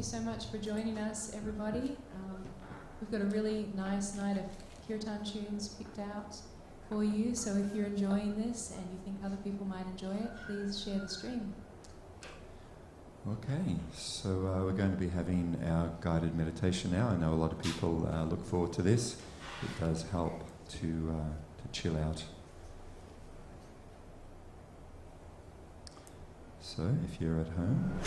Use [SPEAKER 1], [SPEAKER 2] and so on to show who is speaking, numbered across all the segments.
[SPEAKER 1] So much for joining us, everybody. We've got a really nice night of Kirtan tunes picked out for you, so if you're enjoying this and you think other people might enjoy it, please share the stream.
[SPEAKER 2] Okay, so we're going to be having our guided meditation now. I know a lot of people look forward to this. It does help to chill out. So if you're at home,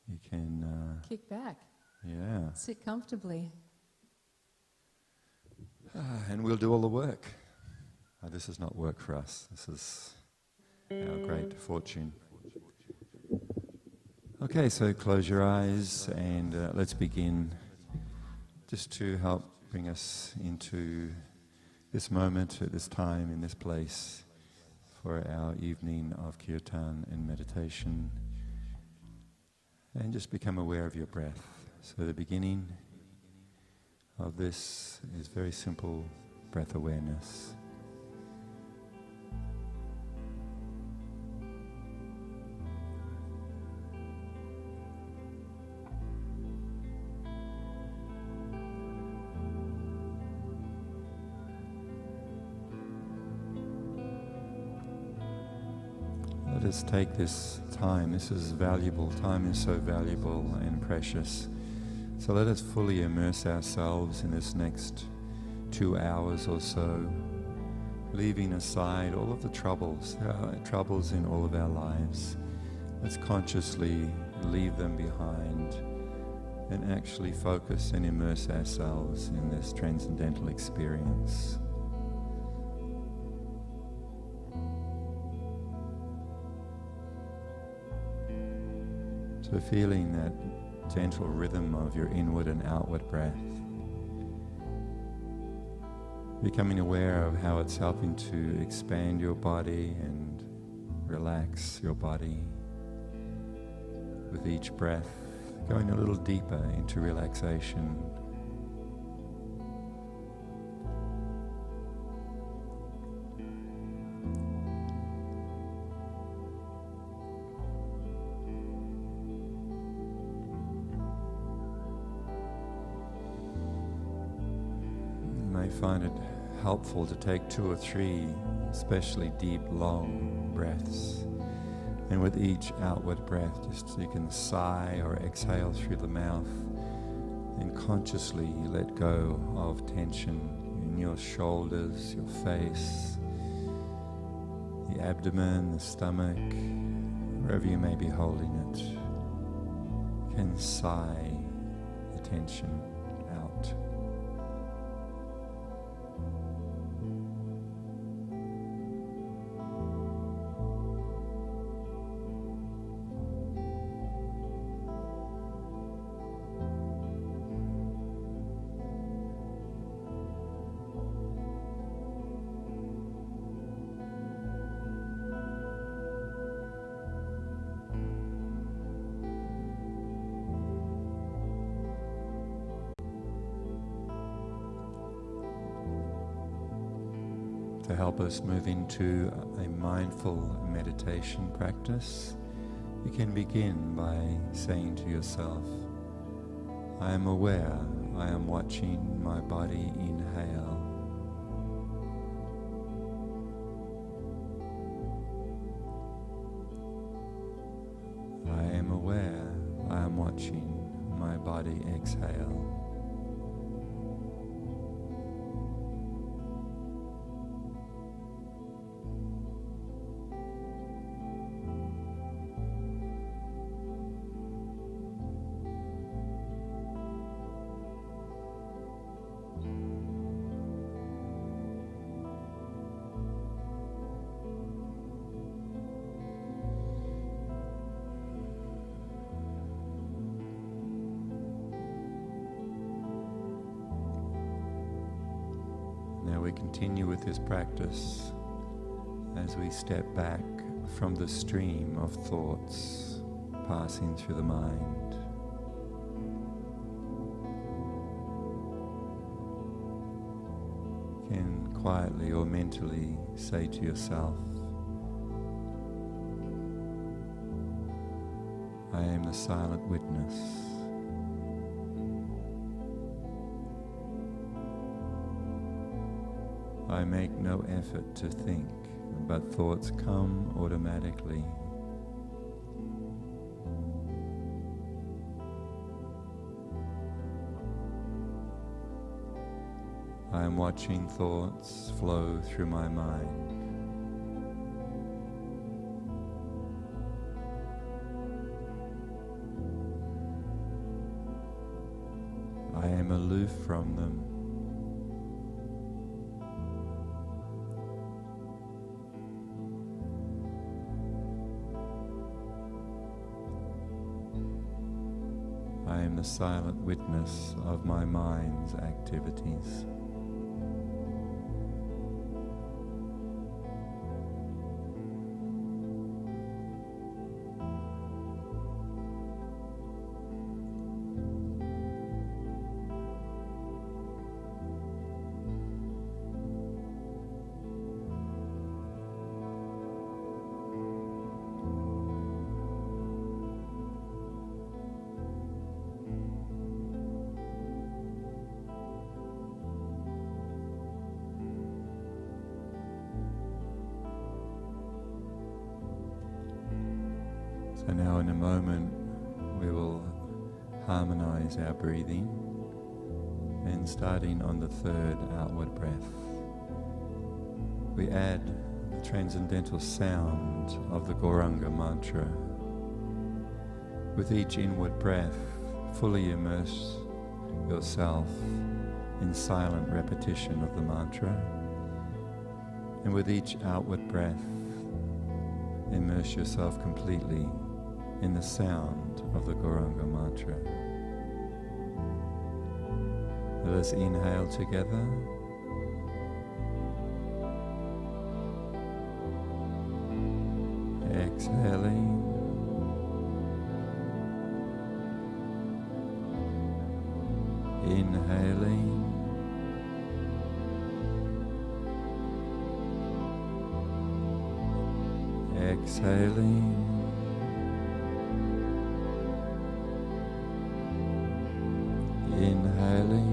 [SPEAKER 2] you can
[SPEAKER 1] kick back.
[SPEAKER 2] Yeah.
[SPEAKER 1] Sit comfortably.
[SPEAKER 2] And we'll do all the work. This is not work for us. This is our great fortune. Okay, so close your eyes and let's begin. Just to help bring us into this moment, at this time, in this place, for our evening of Kirtan and meditation. And just become aware of your breath. So the beginning of this is very simple breath awareness. Let us take this time. This is valuable. Time is so valuable and precious. So let us fully immerse ourselves in this next 2 hours or so, leaving aside all of the troubles. There are troubles in all of our lives. Let's consciously leave them behind and actually focus and immerse ourselves in this transcendental experience. So feeling that gentle rhythm of your inward and outward breath, becoming aware of how it's helping to expand your body and relax your body with each breath, going a little deeper into relaxation. Find it helpful to take 2 or 3 especially deep, long breaths. And with each outward breath, just you can sigh or exhale through the mouth and consciously let go of tension in your shoulders, your face, the abdomen, the stomach, wherever you may be holding it. You can sigh the tension out. To help us move into a mindful meditation practice, you can begin by saying to yourself, I am aware, I am watching my body inhale. I am aware, I am watching my body exhale. Now we continue with this practice as we step back from the stream of thoughts passing through the mind. You can quietly or mentally say to yourself, I am the silent witness. I make no effort to think, but thoughts come automatically. I am watching thoughts flow through my mind. I am aloof from them. I am the silent witness of my mind's activities. So now in a moment we will harmonize our breathing, and starting on the third outward breath, we add the transcendental sound of the Gauranga mantra. With each inward breath, fully immerse yourself in silent repetition of the mantra, and with each outward breath, immerse yourself completely in the sound of the Gauranga mantra. Let us inhale together. Exhaling. Inhaling. Exhaling. Inhaling.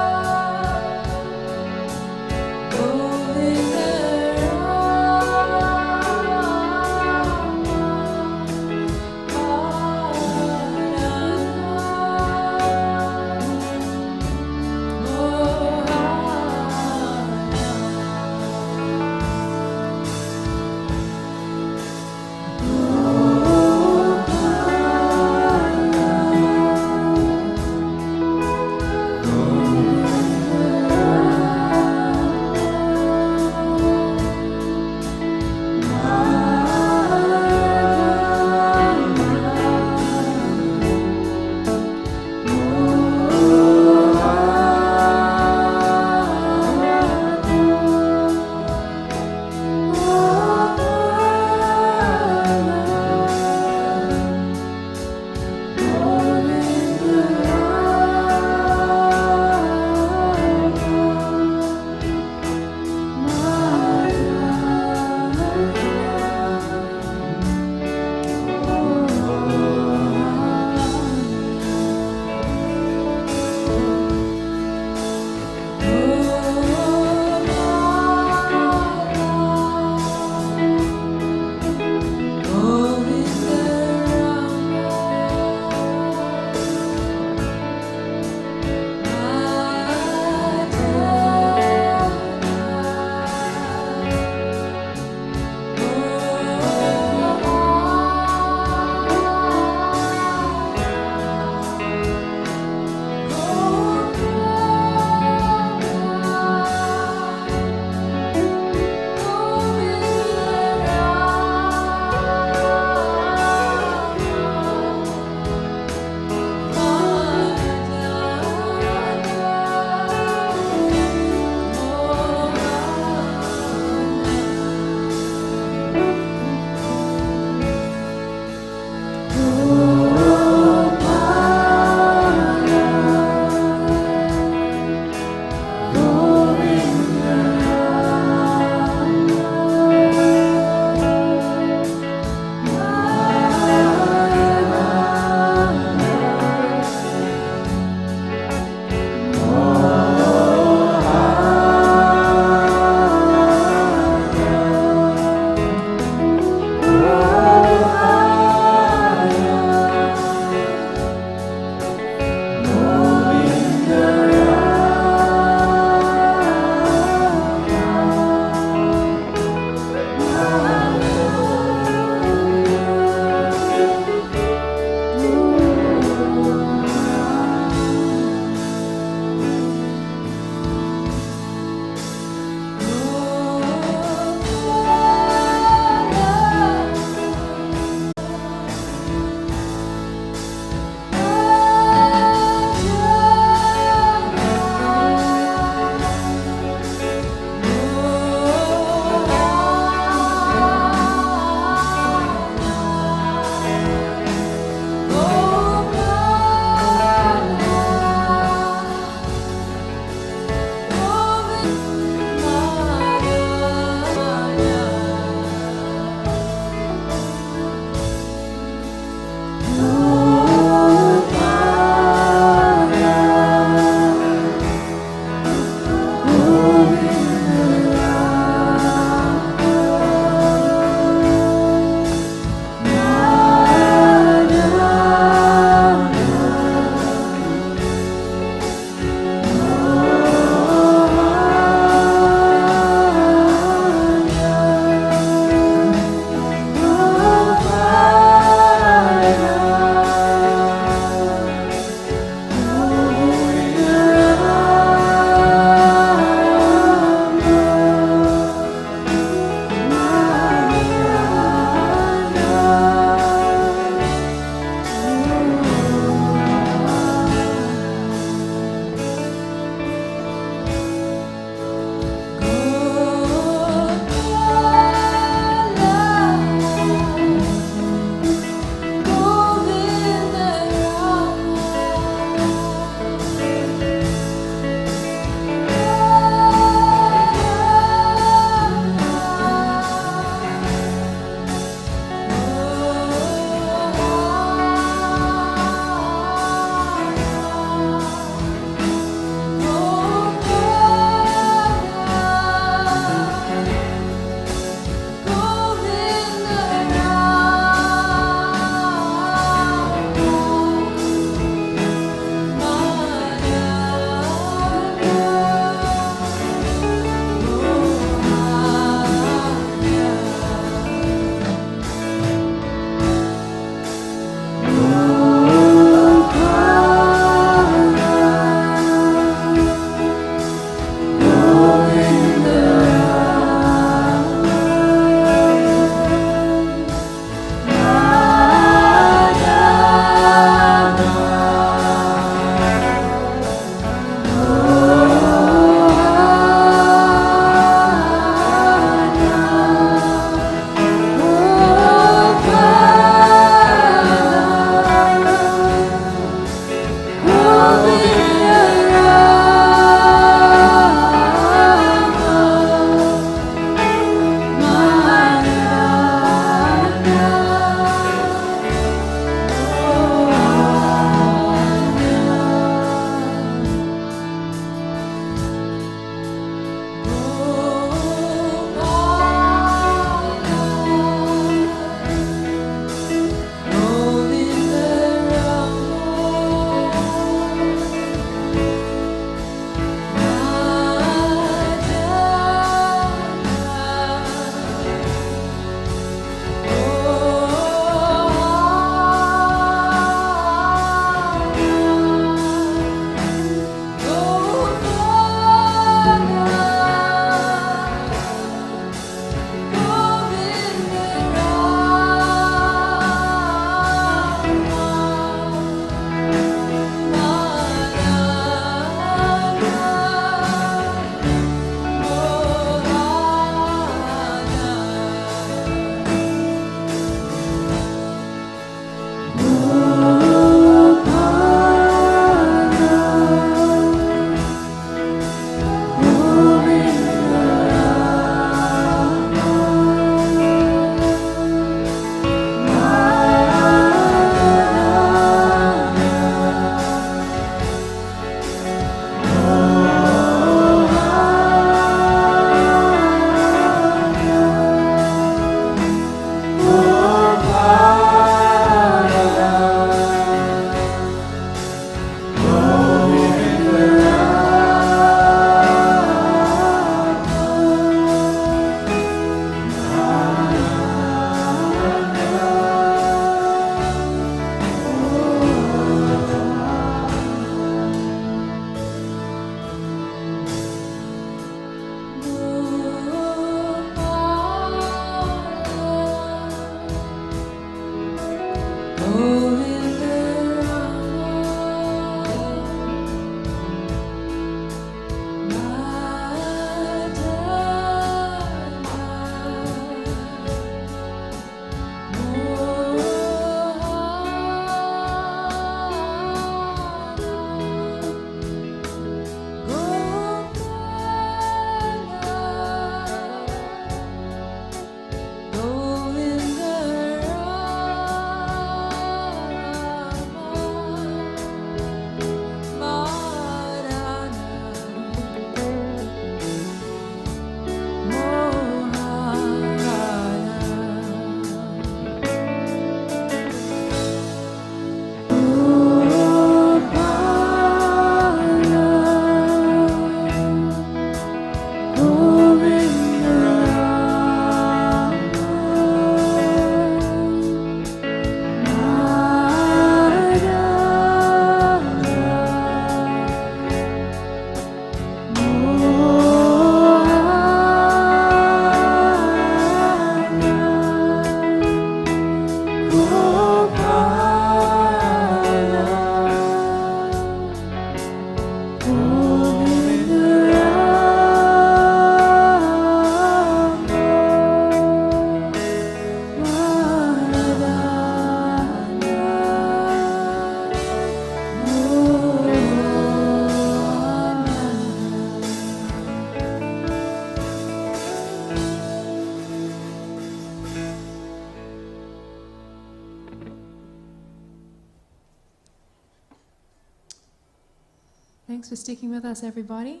[SPEAKER 1] Thanks for sticking with us, everybody.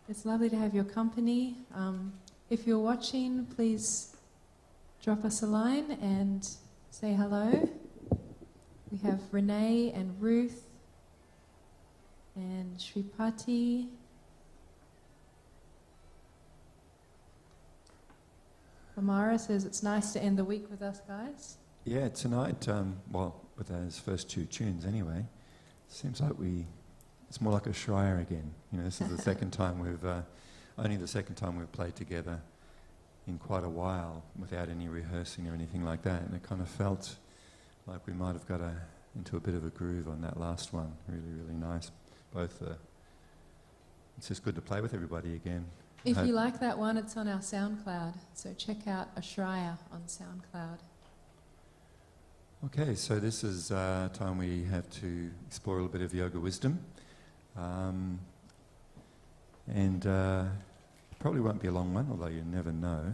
[SPEAKER 1] It's lovely to have your company. If you're watching, please drop us a line and say hello. We have Renee and Ruth and Shripati. Amara says it's nice to end the week with us, guys.
[SPEAKER 2] Yeah, tonight, with those first two tunes anyway, seems like it's more like Ashraya again. You know, this is the second time only the second time we've played together in quite a while without any rehearsing or anything like that, and it kind of felt like we might have got into a bit of a groove on that last one. Really, really nice. It's just good to play with everybody again.
[SPEAKER 1] If you like that one, it's on our SoundCloud, so check out Ashraya on SoundCloud.
[SPEAKER 2] Okay, so this is time we have to explore a little bit of yoga wisdom. Probably won't be a long one, although you never know.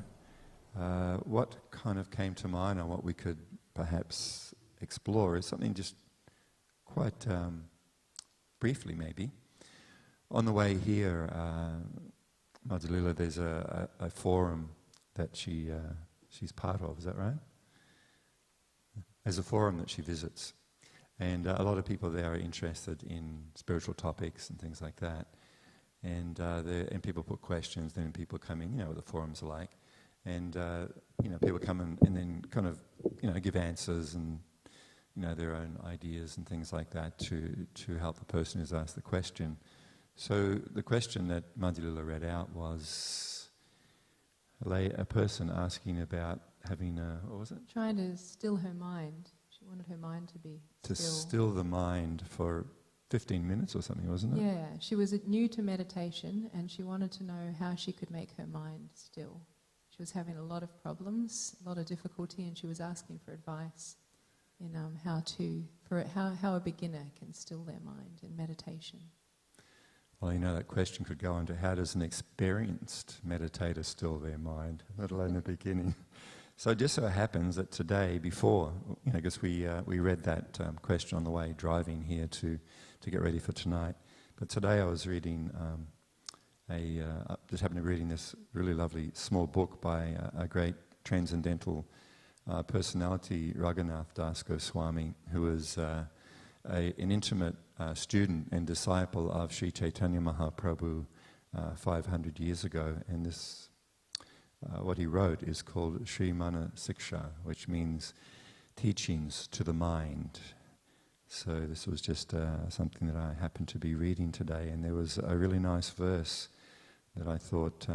[SPEAKER 2] What kind of came to mind and what we could perhaps explore is something just quite briefly maybe. On the way here, Madhulila, there's a forum that she's part of, is that right? There's a forum that she visits, and a lot of people there are interested in spiritual topics and things like that, and people put questions, then people come in, you know what the forums are like, and people come in and then kind of give answers and their own ideas and things like that to help the person who's asked the question. So the question that Madhulila read out was a person asking about having what was it?
[SPEAKER 1] Trying to still her mind. She wanted her mind to be still.
[SPEAKER 2] To still the mind for 15 minutes or something, wasn't it?
[SPEAKER 1] Yeah, she was new to meditation and she wanted to know how she could make her mind still. She was having a lot of problems, a lot of difficulty, and she was asking for advice in how a beginner can still their mind in meditation.
[SPEAKER 2] Well, that question could go on to how does an experienced meditator still their mind, let alone the beginning. So it just so happens that today, before, because we read that question on the way driving here to get ready for tonight. But today I was reading, just happened to be reading this really lovely small book by a great transcendental personality, Raghunath Das Goswami, who was an intimate student and disciple of Sri Chaitanya Mahaprabhu 500 years ago, and this what he wrote is called Sri Mana Siksha, which means teachings to the mind. So this was just something that I happened to be reading today, and there was a really nice verse that I thought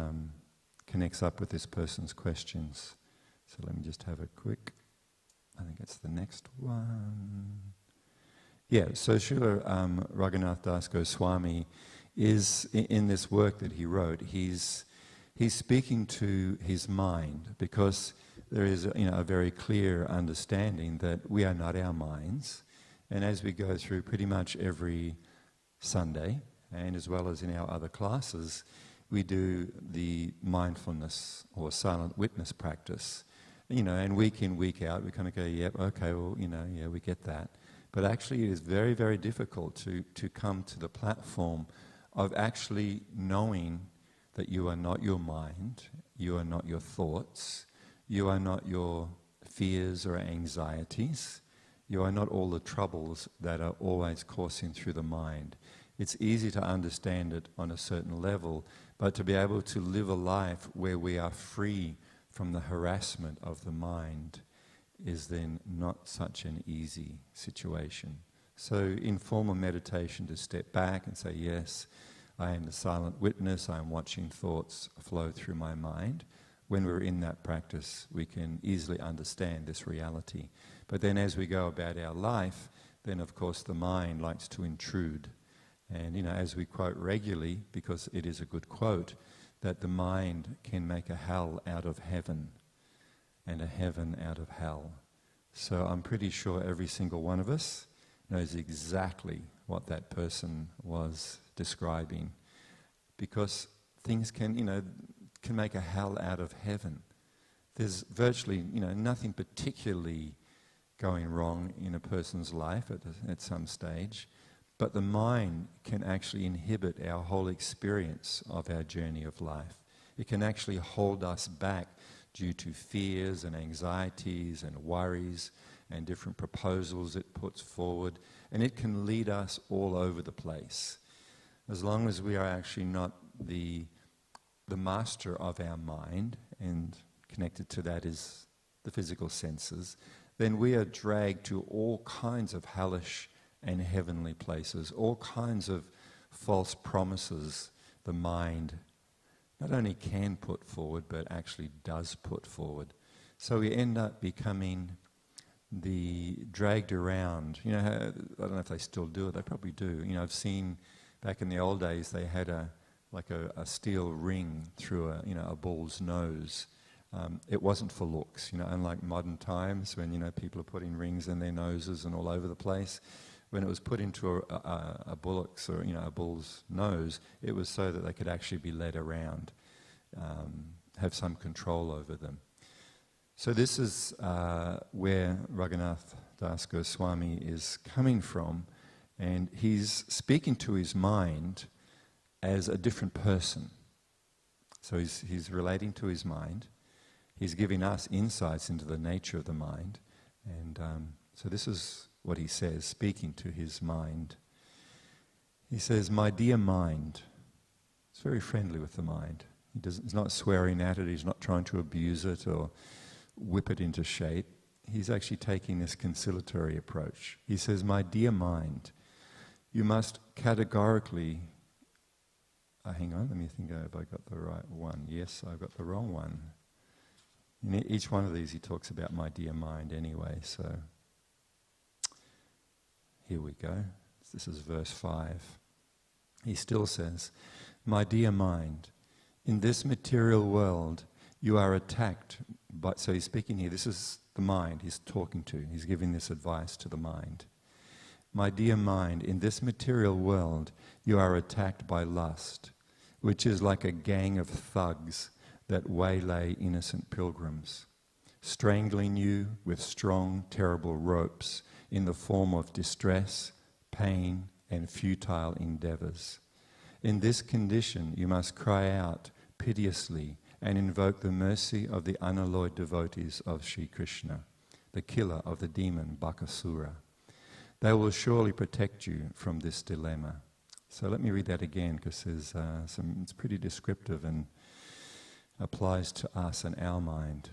[SPEAKER 2] connects up with this person's questions. So let me just have a quick, I think it's the next one. Yeah, so Srila Raghunath Das Goswami is, in this work that he wrote, he's speaking to his mind, because there is a very clear understanding that we are not our minds, and as we go through pretty much every Sunday, and as well as in our other classes, we do the mindfulness or silent witness practice, and week in, week out, we kind of go, yep, okay, well, yeah, we get that. But actually it is very, very difficult to come to the platform of actually knowing that you are not your mind, you are not your thoughts, you are not your fears or anxieties, you are not all the troubles that are always coursing through the mind. It's easy to understand it on a certain level, but to be able to live a life where we are free from the harassment of the mind is then not such an easy situation. So in formal meditation, to step back and say, yes, I am the silent witness, I am watching thoughts flow through my mind. When we're in that practice, we can easily understand this reality. But then as we go about our life, then of course the mind likes to intrude. And as we quote regularly, because it is a good quote, that the mind can make a hell out of heaven and a heaven out of hell. So I'm pretty sure every single one of us knows exactly what that person was describing, because things can make a hell out of heaven. There's virtually nothing particularly going wrong in a person's life at some stage, But the mind can actually inhibit our whole experience of our journey of life. It can actually hold us back due to fears and anxieties and worries and different proposals it puts forward. And it can lead us all over the place. As long as we are actually not the master of our mind, and connected to that is the physical senses, then we are dragged to all kinds of hellish and heavenly places, all kinds of false promises the mind not only can put forward, but actually does put forward. So we end up becoming dragged around. You know, I don't know if they still do it, they probably do. You know, I've seen back in the old days they had a steel ring through a bull's nose. It wasn't for looks, unlike modern times when, people are putting rings in their noses and all over the place. When it was put into a bullock's or, a bull's nose, it was so that they could actually be led around, have some control over them. So this is where Raghunath Das Goswami is coming from, and he's speaking to his mind as a different person. So he's relating to his mind. He's giving us insights into the nature of the mind. And so this is what he says, speaking to his mind. He says, "My dear mind," he's very friendly with the mind. He's not swearing at it, he's not trying to abuse it or whip it into shape. He's actually taking this conciliatory approach. He says, "My dear mind, you must categorically..." Hang on, let me think, have I got the right one? Yes, I've got the wrong one. In each one of these he talks about my dear mind anyway, so here we go. This is verse 5. He still says, "My dear mind, in this material world you are attacked by..." So he's speaking here, this is the mind he's talking to. He's giving this advice to the mind. "My dear mind, in this material world you are attacked by lust, which is like a gang of thugs that waylay innocent pilgrims, strangling you with strong, terrible ropes in the form of distress, pain, and futile endeavors. In this condition you must cry out piteously and invoke the mercy of the unalloyed devotees of Sri Krishna, the killer of the demon Bakasura. They will surely protect you from this dilemma." So let me read that again, because there's it's pretty descriptive and applies to us and our mind.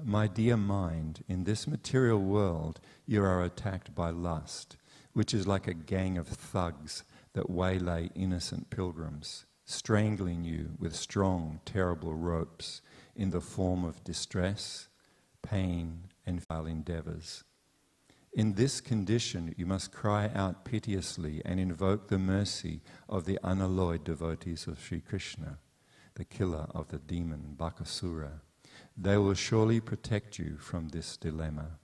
[SPEAKER 2] "My dear mind, in this material world you are attacked by lust, which is like a gang of thugs that waylay innocent pilgrims, strangling you with strong, terrible ropes in the form of distress, pain, and foul endeavors. In this condition you must cry out piteously and invoke the mercy of the unalloyed devotees of Sri Krishna, the killer of the demon Bakasura. They will surely protect you from this dilemma."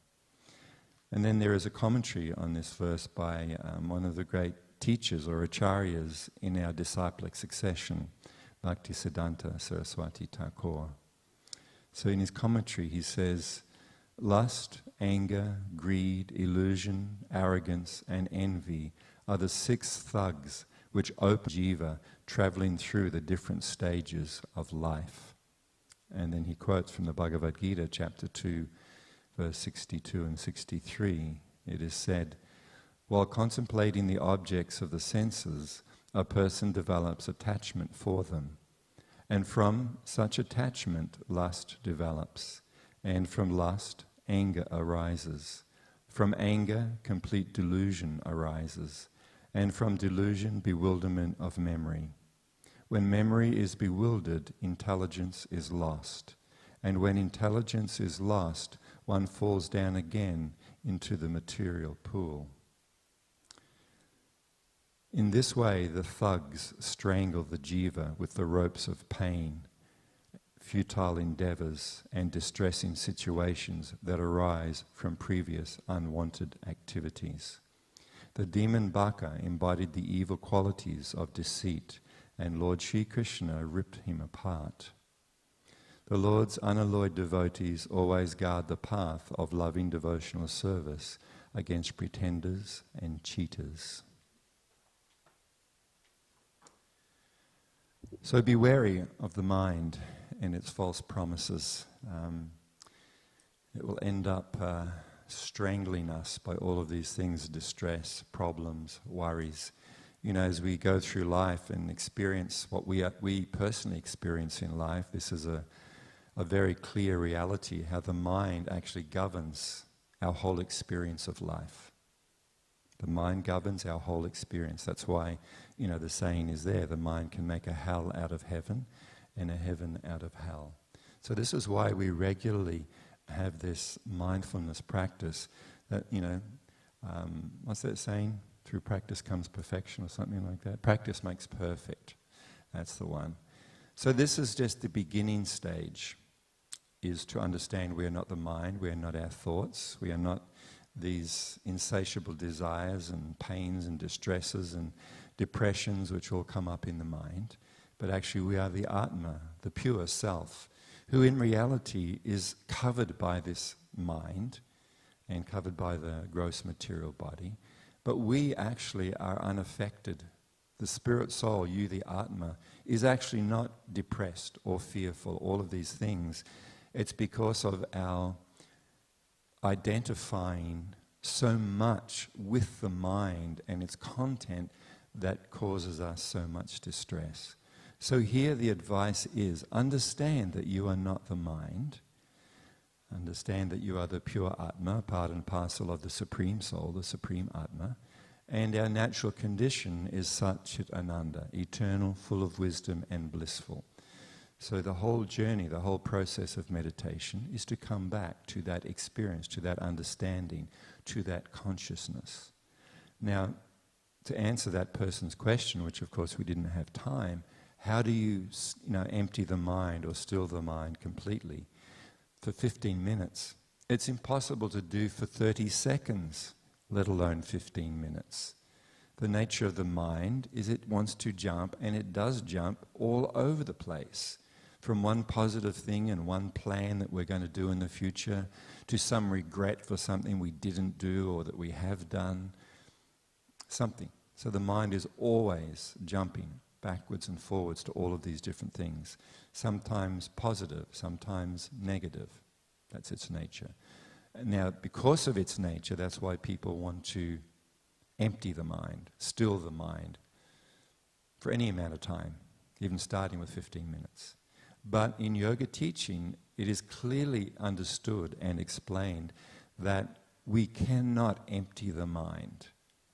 [SPEAKER 2] And then there is a commentary on this verse by one of the great teachers or acharyas in our disciplic succession, Bhaktisiddhanta Saraswati Thakur. So in his commentary he says, "Lust, anger, greed, illusion, arrogance, and envy are the 6 thugs which open jiva travelling through the different stages of life." And then he quotes from the Bhagavad Gita, chapter 2, verse 62 and 63. It is said, "While contemplating the objects of the senses, a person develops attachment for them. And from such attachment, lust develops. And from lust, anger arises. From anger, complete delusion arises. And from delusion, bewilderment of memory. When memory is bewildered, intelligence is lost. And when intelligence is lost, one falls down again into the material pool. In this way, the thugs strangle the jiva with the ropes of pain, futile endeavors, and distressing situations that arise from previous unwanted activities. The demon Baka embodied the evil qualities of deceit, and Lord Sri Krishna ripped him apart. The Lord's unalloyed devotees always guard the path of loving devotional service against pretenders and cheaters." So be wary of the mind and its false promises. It will end up strangling us by all of these things: distress, problems, worries. You know, as we go through life and experience what we personally experience in life, this is a very clear reality, how the mind actually governs our whole experience of life. The mind governs our whole experience. That's why, you know, the saying is there, the mind can make a hell out of heaven and a heaven out of hell. So this is why we regularly have this mindfulness practice that, you know, what's that saying? Through practice comes perfection, or something like that. Practice makes perfect. That's the one. So this is just the beginning stage, is to understand we are not the mind, we are not our thoughts, we are not these insatiable desires and pains and distresses and depressions which all come up in the mind, but actually we are the Atma, the pure self, who in reality is covered by this mind and covered by the gross material body, but we actually are unaffected. The spirit soul, you the Atma, is actually not depressed or fearful, all of these things. It's because of our identifying so much with the mind and its content that causes us so much distress. So here the advice is, understand that you are not the mind. Understand that you are the pure Atma, part and parcel of the Supreme Soul, the Supreme Atma. And our natural condition is Satchit Ananda, eternal, full of wisdom and blissful. So the whole journey, the whole process of meditation is to come back to that experience, to that understanding, to that consciousness. Now, to answer that person's question, which of course we didn't have time, how do you empty the mind or still the mind completely for 15 minutes? It's impossible to do for 30 seconds, let alone 15 minutes. The nature of the mind is it wants to jump, and it does jump all over the place. From one positive thing and one plan that we're going to do in the future to some regret for something we didn't do or that we have done. Something. So the mind is always jumping backwards and forwards to all of these different things. Sometimes positive, sometimes negative. That's its nature. Now, because of its nature, that's why people want to empty the mind, still the mind, for any amount of time, even starting with 15 minutes. But in yoga teaching, it is clearly understood and explained that we cannot empty the mind.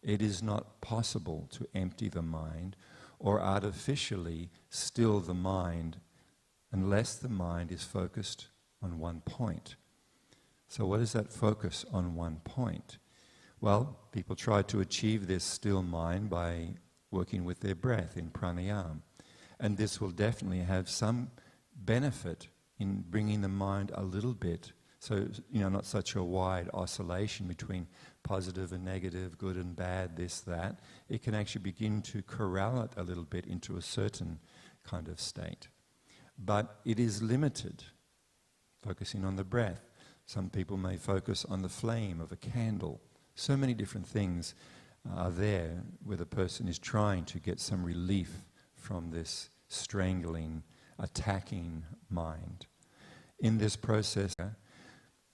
[SPEAKER 2] It is not possible to empty the mind or artificially still the mind unless the mind is focused on one point. So what is that focus on one point? Well, people try to achieve this still mind by working with their breath in pranayama. And this will definitely have some benefit in bringing the mind a little bit, so not such a wide oscillation between positive and negative, good and bad, this, that. It can actually begin to corral it a little bit into a certain kind of state. But it is limited, focusing on the breath. Some people may focus on the flame of a candle. So many different things are there where the person is trying to get some relief from this strangling, attacking mind. In this process,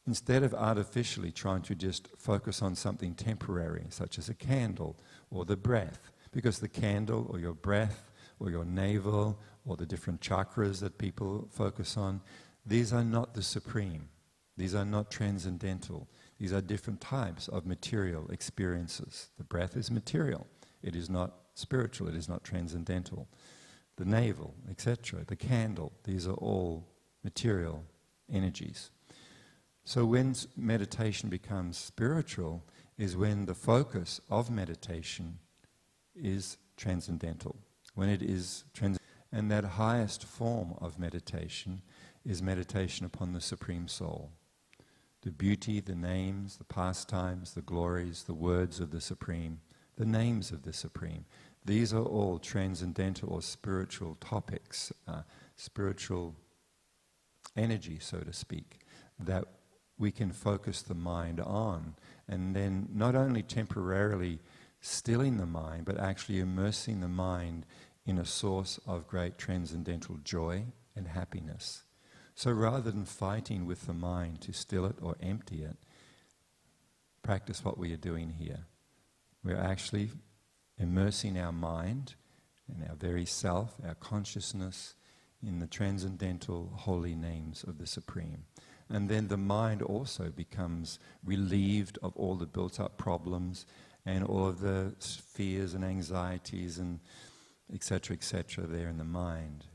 [SPEAKER 2] instead of artificially trying to just focus on something temporary, such as a candle or the breath, because the candle or your breath or your navel or the different chakras that people focus on, these are not the supreme. These are not transcendental. These are different types of material experiences. The breath is material. It is not spiritual. It is not transcendental. The navel, etc., the candle, these are all material energies. So when meditation becomes spiritual is when the focus of meditation is transcendental. When it is and that highest form of meditation is meditation upon the Supreme Soul. The beauty, the names, the pastimes, the glories, the words of the Supreme, the names of the Supreme. These are all transcendental or spiritual topics, spiritual energy, so to speak, that we can focus the mind on, and then not only temporarily stilling the mind, but actually immersing the mind in a source of great transcendental joy and happiness. So rather than fighting with the mind to still it or empty it, practice what we are doing here. We're actually immersing our mind and our very self, our consciousness, in the transcendental holy names of the Supreme. And then the mind also becomes relieved of all the built-up problems and all of the fears and anxieties and etc., there in the mind.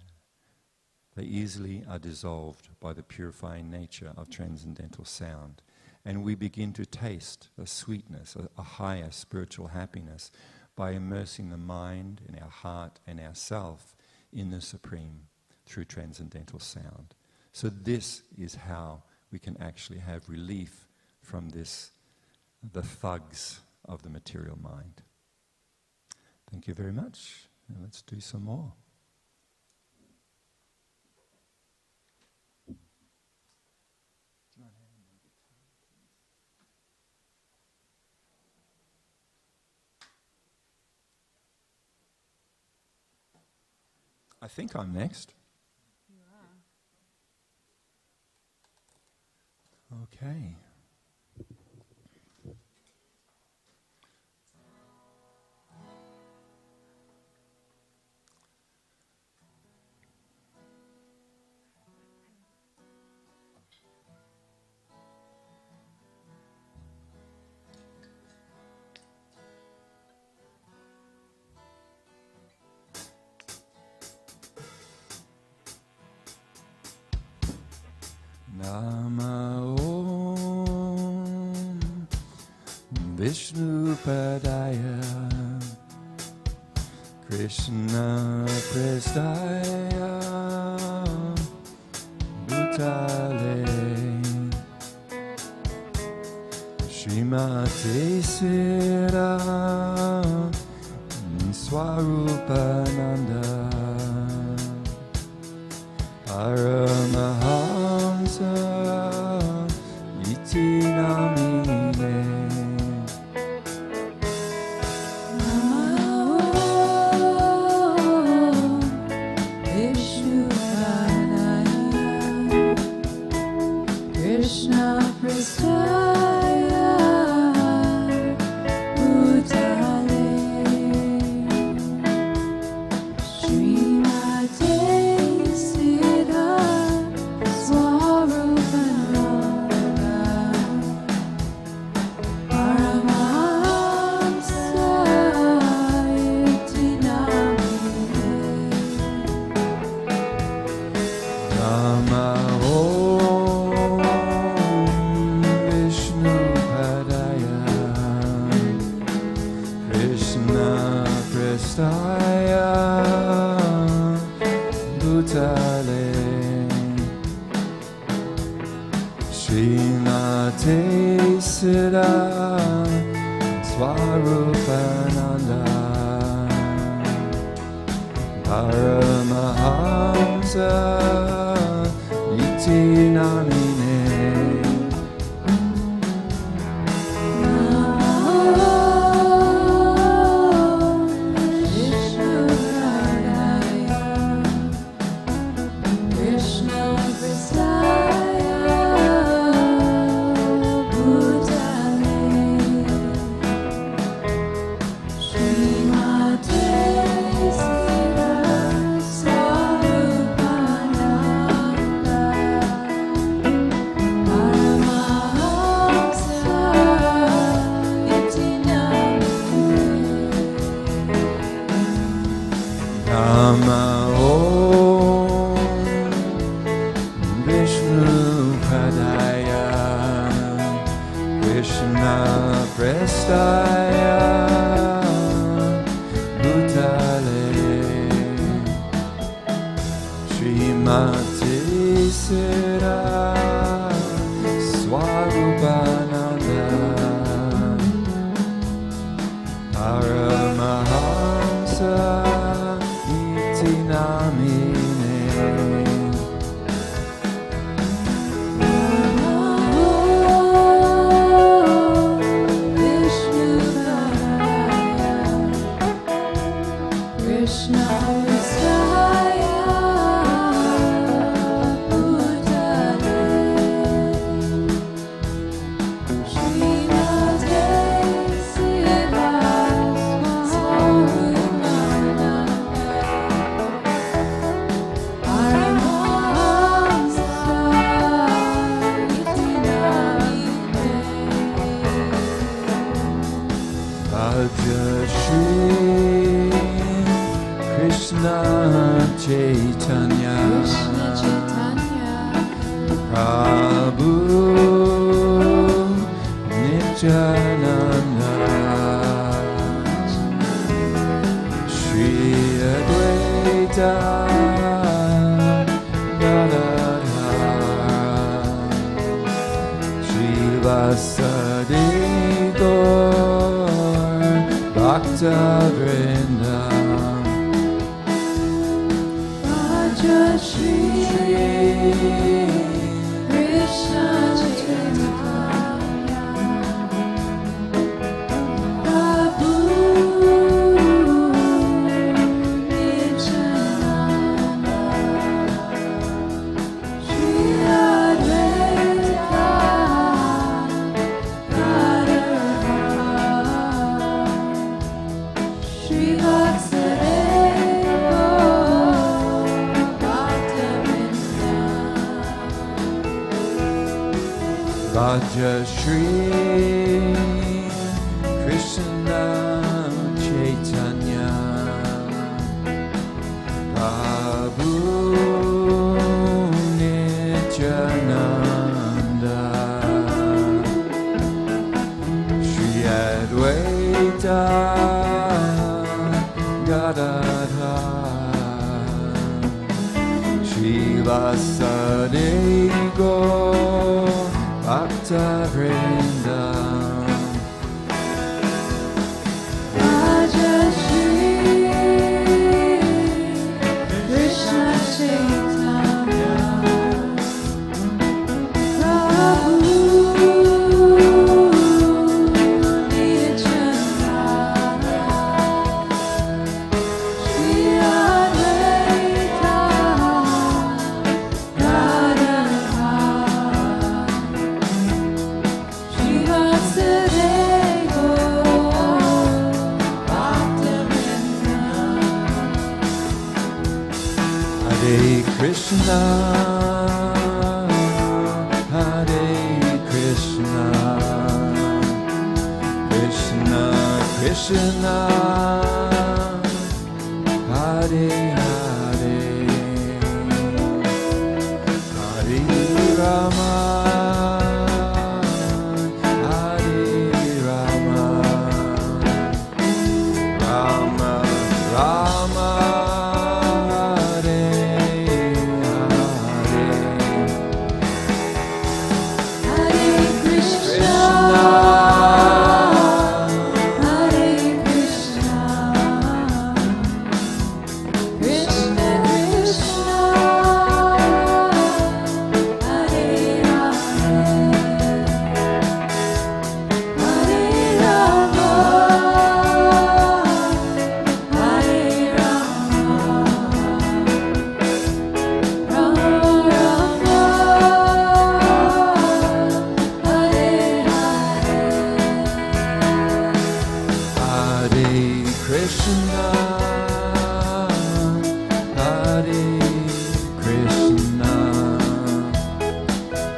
[SPEAKER 2] They easily are dissolved by the purifying nature of transcendental sound. And we begin to taste a sweetness, a higher spiritual happiness by immersing the mind and our heart and our self in the Supreme through transcendental sound. So this is how we can actually have relief from this, the thugs of the material mind. Thank you very much. And let's do some more. I think I'm next.
[SPEAKER 1] You are.
[SPEAKER 2] Okay. Nama Om Vishnu Padaya Krishna Prestaya Bhutale Srimate Sira Swarupananda Paramahamsa iti namine
[SPEAKER 1] Namo Vishnu Padaya Krishna Prestaya Bhutale Srimate Siddha Swarupananda Paramahamsa iti namine
[SPEAKER 2] Nama Om Vishnu Padaya Krishna Prestaya Bhutale Srimate Siddha Swarupananda Paramahamsa iti namine
[SPEAKER 1] Vishnu Padaya Krishna Prestaya Bhutale Srimate Siddha Swarupananda Paramahamsa iti namine
[SPEAKER 2] Nama Om Vishnu Padaya Krishna Prestaya Bhutale Srimate Siddha Swarupananda Paramahamsa iti namine
[SPEAKER 1] Vishnu Padaya Krishna
[SPEAKER 2] Chaitanya,
[SPEAKER 1] Krishna Chaitanya,
[SPEAKER 2] Prabhu Nityananda, Shri Advaita Gadadhara, Shri Vasadi Gaur Bhakta Vrinda,
[SPEAKER 1] Raja Shri Krishna Chaitanya, Prabhu Nityananda, Shri Advaita Gadadhara, Shri Vasudeva Bhaktavinda,
[SPEAKER 2] Raja Shri Krishna Chaitanya, Prabhu Nityananda, Shri Advaita Gadadhara, Shri Vasudeva Gaur Bhakta Vrinda,
[SPEAKER 1] Raja Shri Krishna Chaitanya, Prabhu Nityananda, Shri Advaita Gadadhara, Shri Vasudeva Bhaktavinda,
[SPEAKER 2] Hare Krishna, Hare Krishna, Krishna Krishna, Hare Hare, Hare Rama, Hare Rama, Rama Rama, Hare Hare,
[SPEAKER 1] Hare Krishna, Hare Krishna,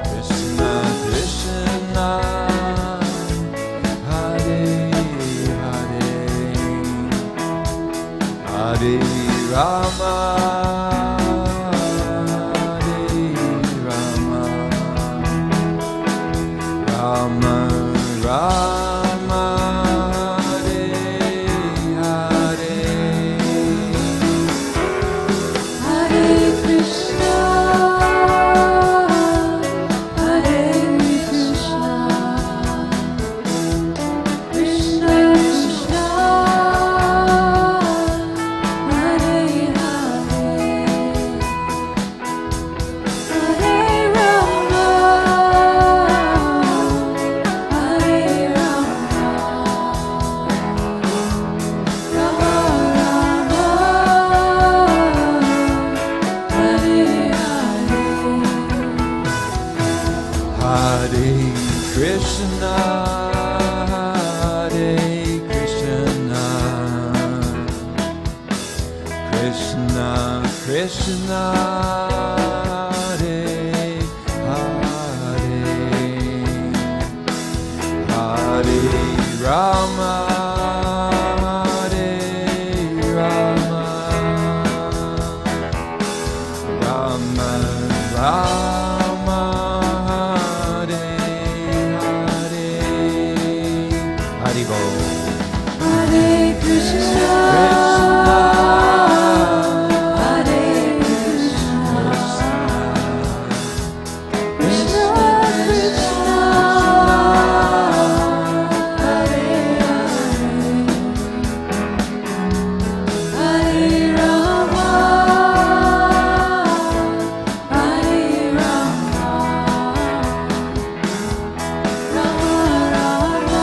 [SPEAKER 1] Krishna Krishna, Hare Hare, Hare Rama, Hare Rama, Rama Rama, Hare
[SPEAKER 2] Hare Krishna, Hare Krishna, Krishna Krishna, Hare Hare, Hare Rama, Hare Rama, Rama Rama, Hare Hare,
[SPEAKER 1] Hare Krishna, Hare Krishna, Krishna Krishna, Hare
[SPEAKER 2] Krishna, Hare Hare, Hare Rama, Hare Rama, Rama Rama Hare Hare Hari Bol.
[SPEAKER 3] Hare Krishna, Hare Krishna, Krishna Krishna, Hare Hare, Hare Rama, Hare Rama, Rama Rama,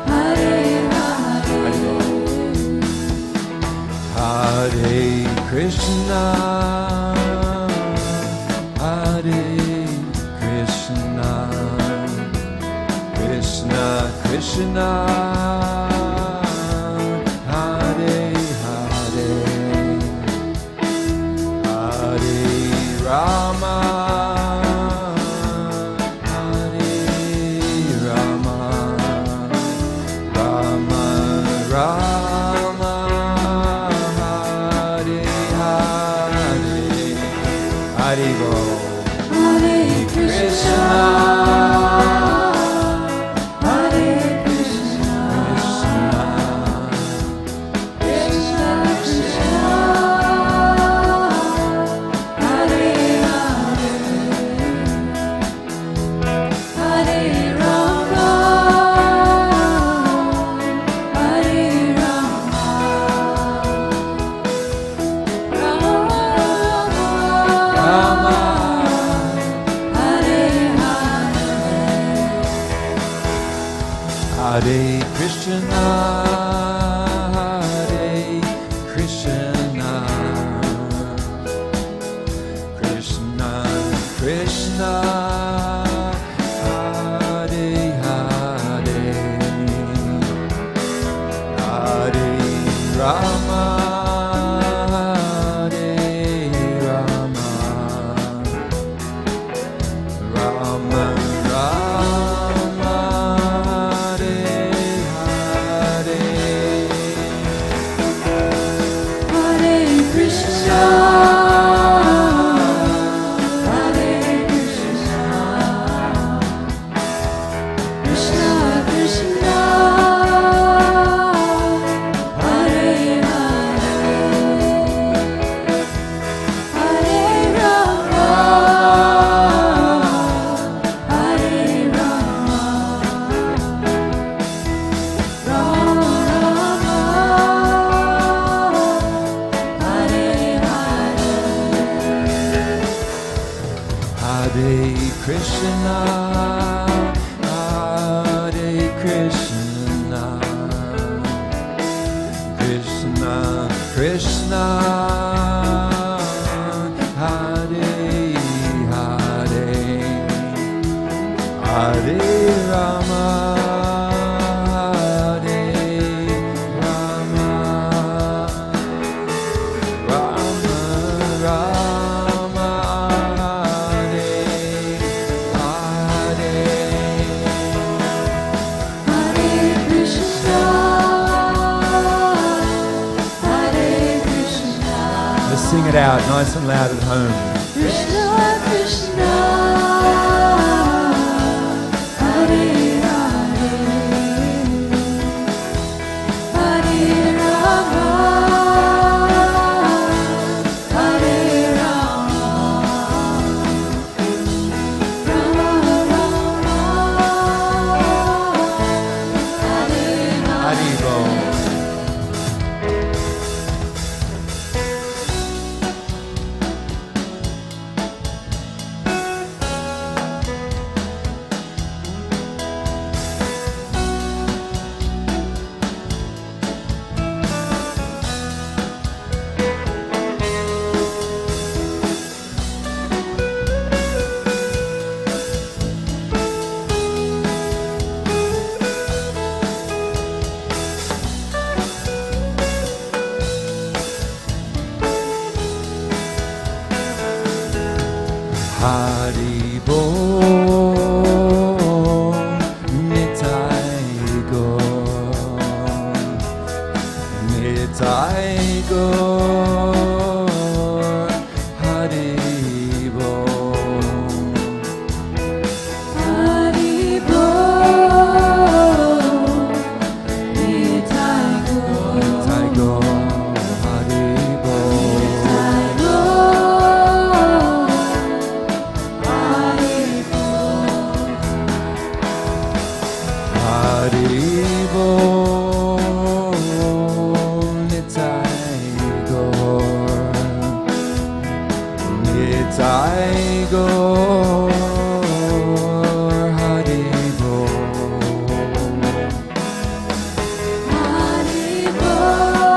[SPEAKER 3] Hare Hare,
[SPEAKER 2] Hare Krishna, Hare Krishna, Krishna Krishna, Hare Hare, Hare Rama, Hare Rama, Rama Rama, Hare Hare, Hari Bol.
[SPEAKER 3] Hare Krishna, Hare Krishna, Krishna Krishna, Hare Hare, Hare Rama, Hare Rama, Rama
[SPEAKER 2] Rama,
[SPEAKER 3] Hare
[SPEAKER 2] Hare Krishna, Hare Krishna, Krishna Krishna, Hare Hare, Hare Rama, Hare Rama, Rama Rama, Hare Hare,
[SPEAKER 3] Hare Krishna, Hare Krishna, Krishna Krishna, Hare Hare, Hare Rama, Hare Rama, Rama Rama, Hare Hare,
[SPEAKER 2] Hare Krishna, Hare Krishna, Krishna Krishna, Hare Hare, Hare Rama, Hare Rama, Rama Rama, Hare Hare.
[SPEAKER 3] Hare Krishna, Hare Krishna,
[SPEAKER 2] Let's sing it out nice and loud at home.
[SPEAKER 3] Krishna Krishna, Hare Hare, Hare Rama, Hare Rama, Rama Rama, Hare
[SPEAKER 2] Hari Bol. Hari Bol, Nitai Go, Nitai Go, Nitai Gaur Hari Bol.
[SPEAKER 3] Hari Bol,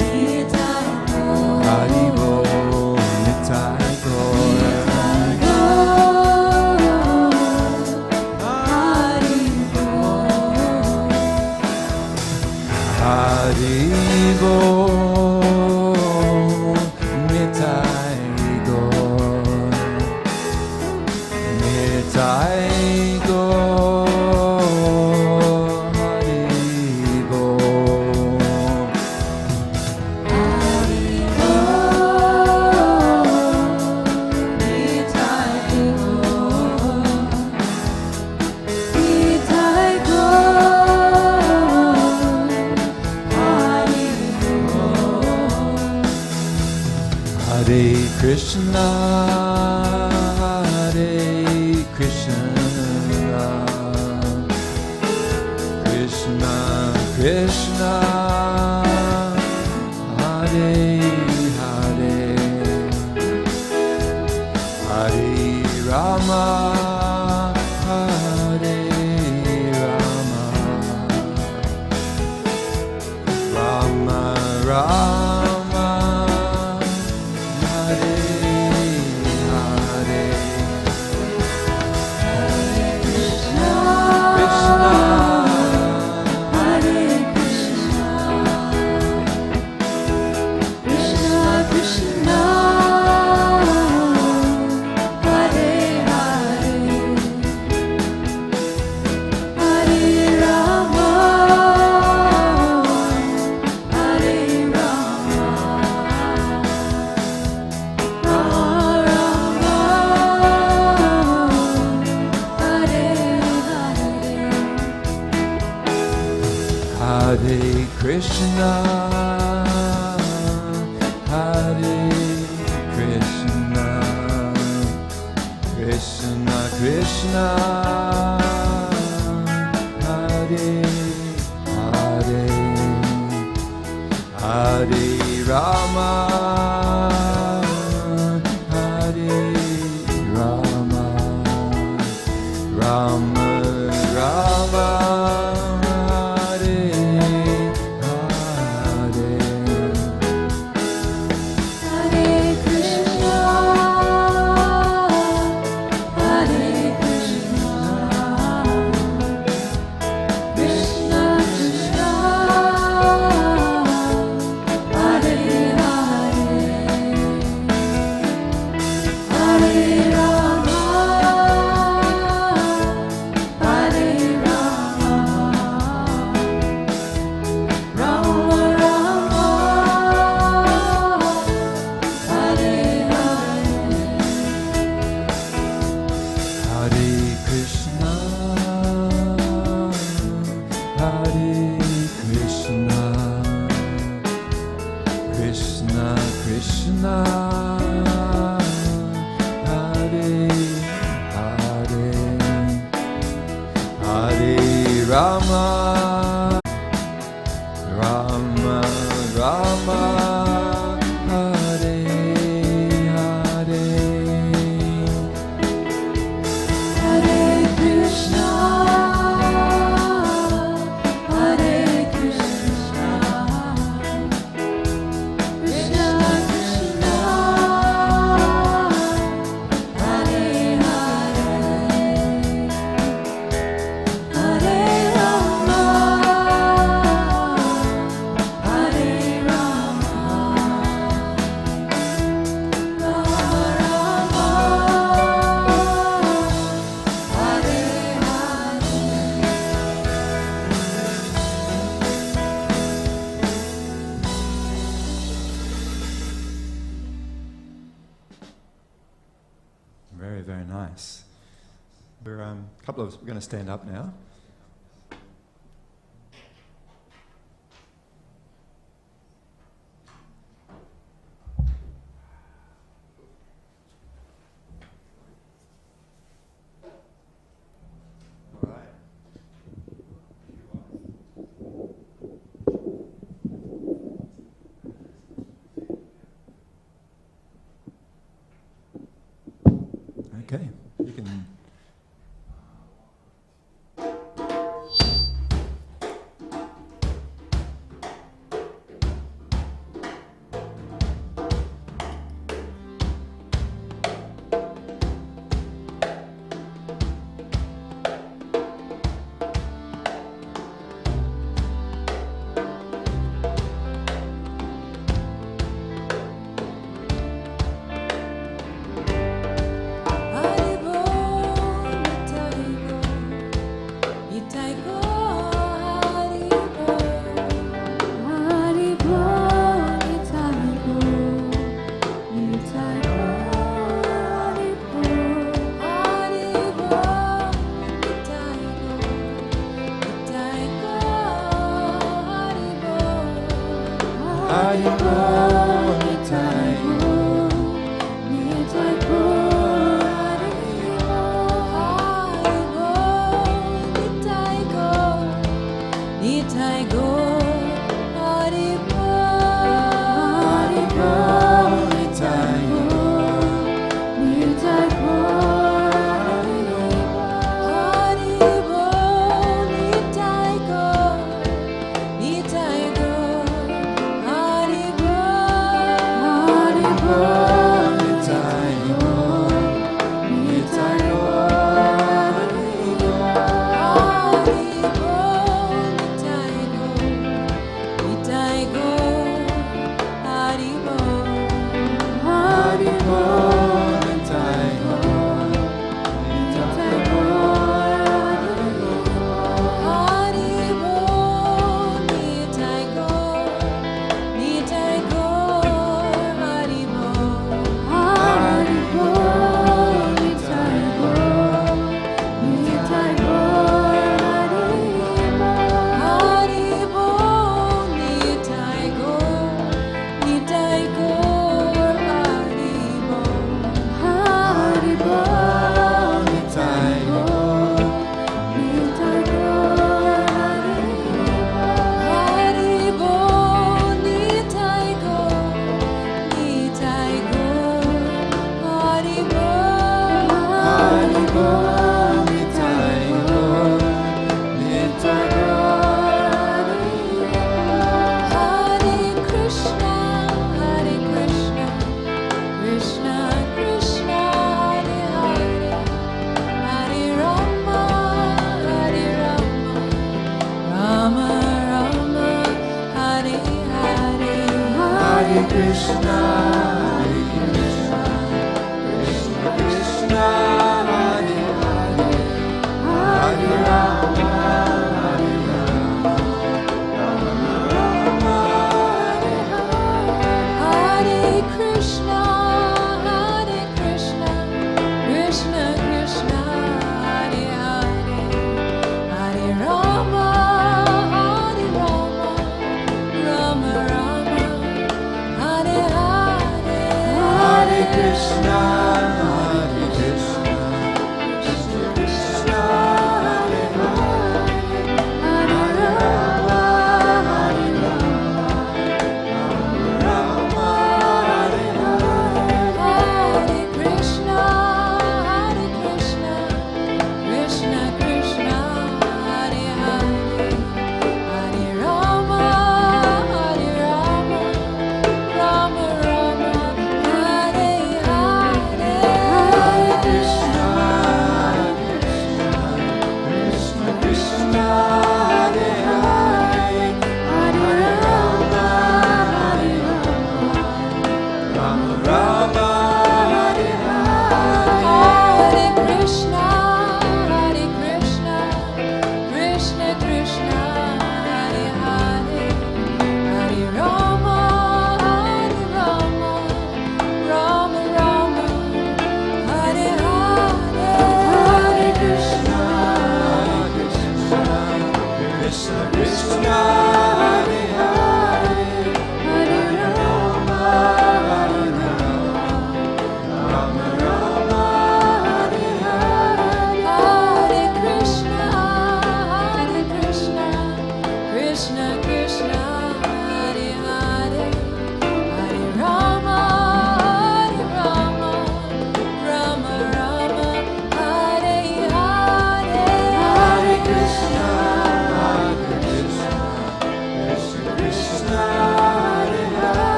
[SPEAKER 3] Nitai Gaur.
[SPEAKER 2] Hari Bol, Nitai Gaur. Hari Bol, Nitai Gaur. Nitai Gaur, Hari Bol. Hare Krishna, Hare Krishna, Krishna Krishna, Hare Hare, Hare Rama, Hare Rama, Rama Rama, Hare Hare, Krishna, Hare Krishna, Hare Krishna, Krishna Krishna, Hare Hare, Hare Rama, Hare Rama, Rama Rama, Hare Hare. Rama, Rama, Rama, Hare Hare,
[SPEAKER 3] Hare Krishna, Hare Krishna, Krishna Krishna, Hare Hare, Hare Rama, Hare Rama, Rama Rama, Hare
[SPEAKER 2] Very, very nice. We're we're going to stand up now. All right. Okay, you can.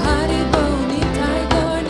[SPEAKER 3] Hari Bo Nitai Gaur,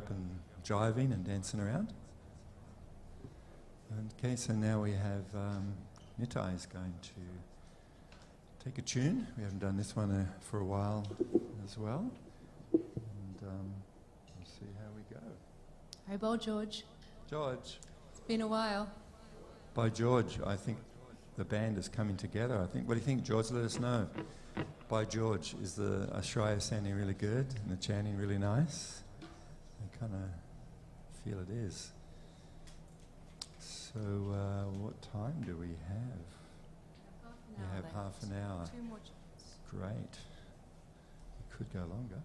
[SPEAKER 2] up and jiving and dancing around. Okay, so now we have Nitai is going to take a tune. We haven't done this one for a while as well. And we'll see how we go.
[SPEAKER 1] Hey, Bowl George.
[SPEAKER 2] George.
[SPEAKER 1] It's been a while.
[SPEAKER 2] By George, I think the band is coming together, I think. What do you think, George? Let us know. By George, is the Ashraya sounding really good and the chanting really nice? I kind of feel it is. So what time do we have?
[SPEAKER 1] Half an hour
[SPEAKER 2] We have
[SPEAKER 1] left.
[SPEAKER 2] half an hour.
[SPEAKER 1] 2 more chants.
[SPEAKER 2] Great. We could go longer.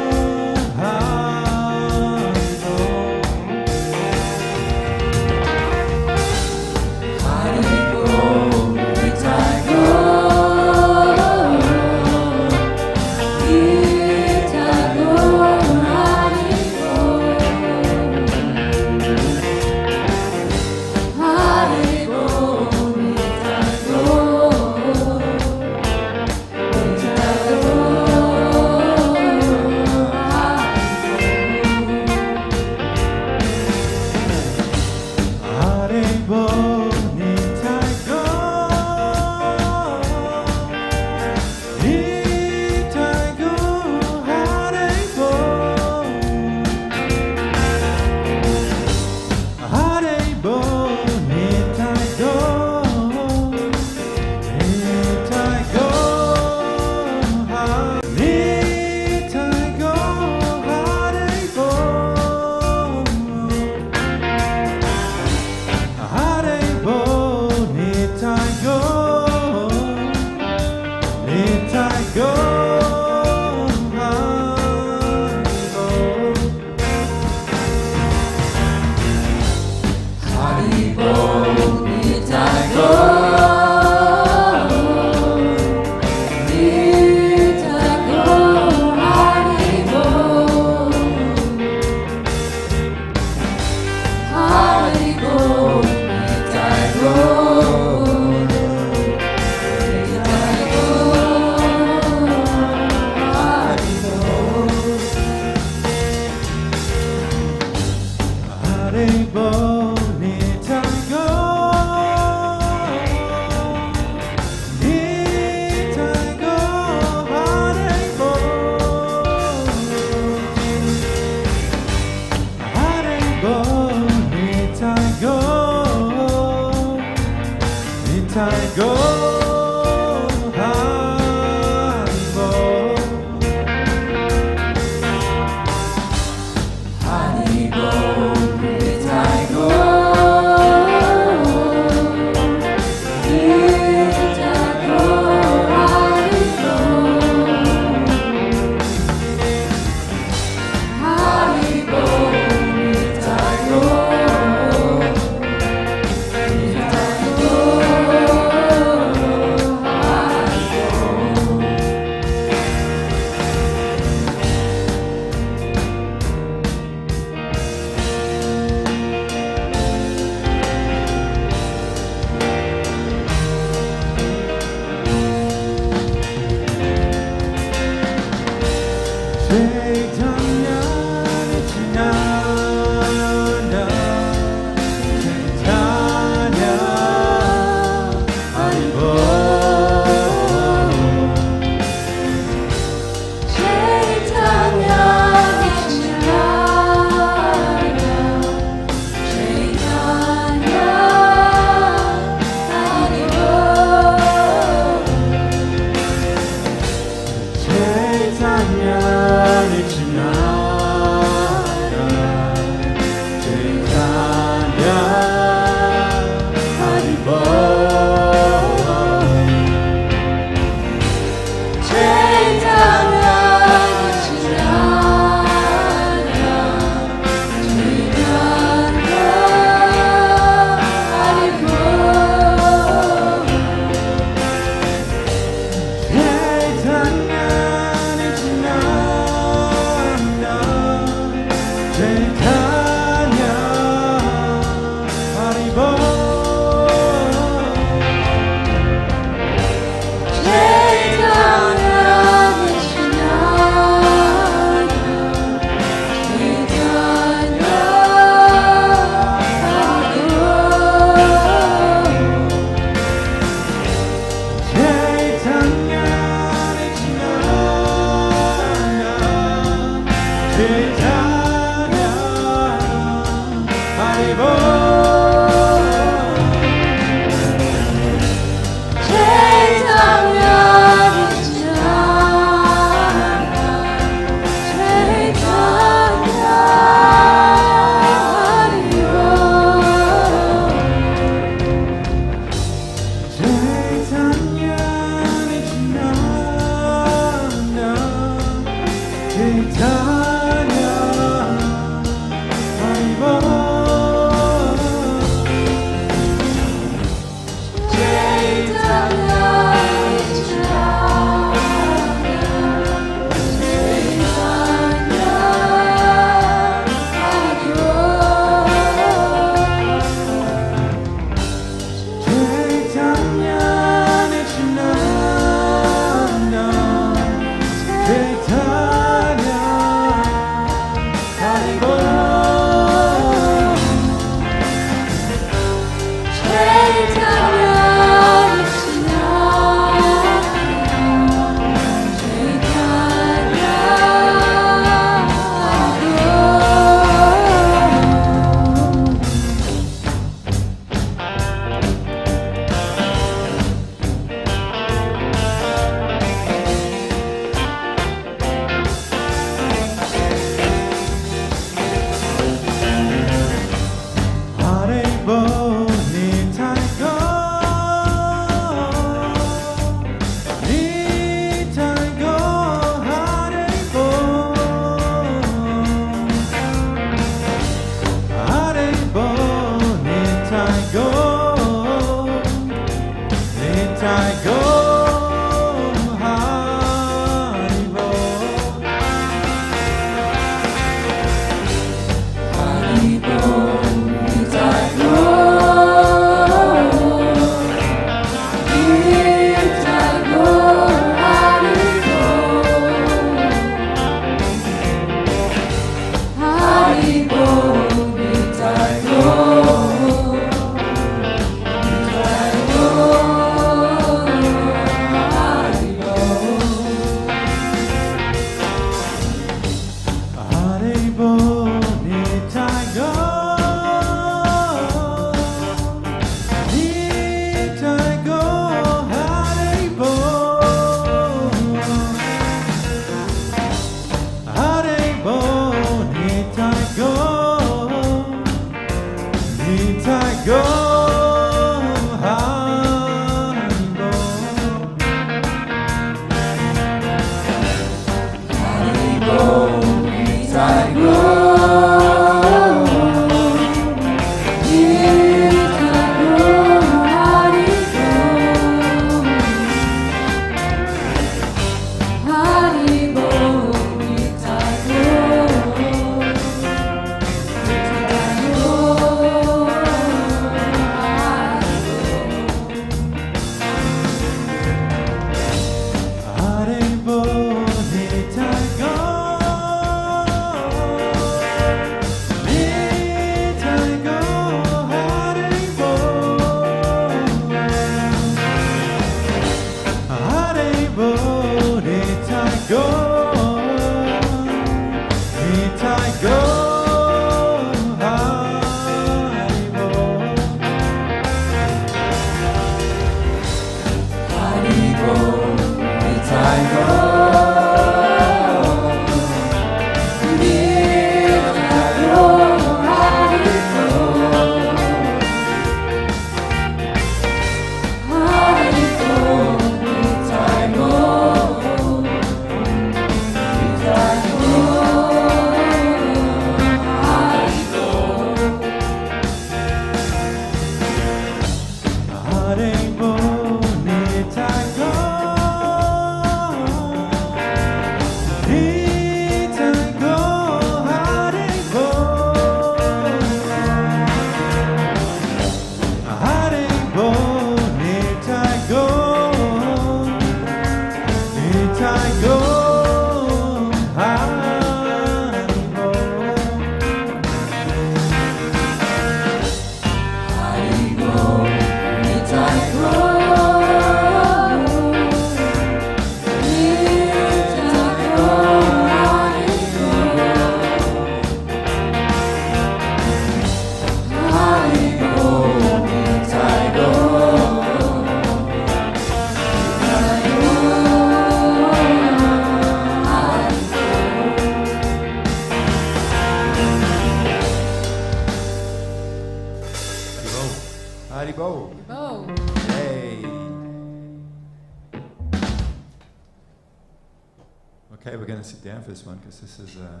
[SPEAKER 2] Okay, we're going to sit down for this one because this is a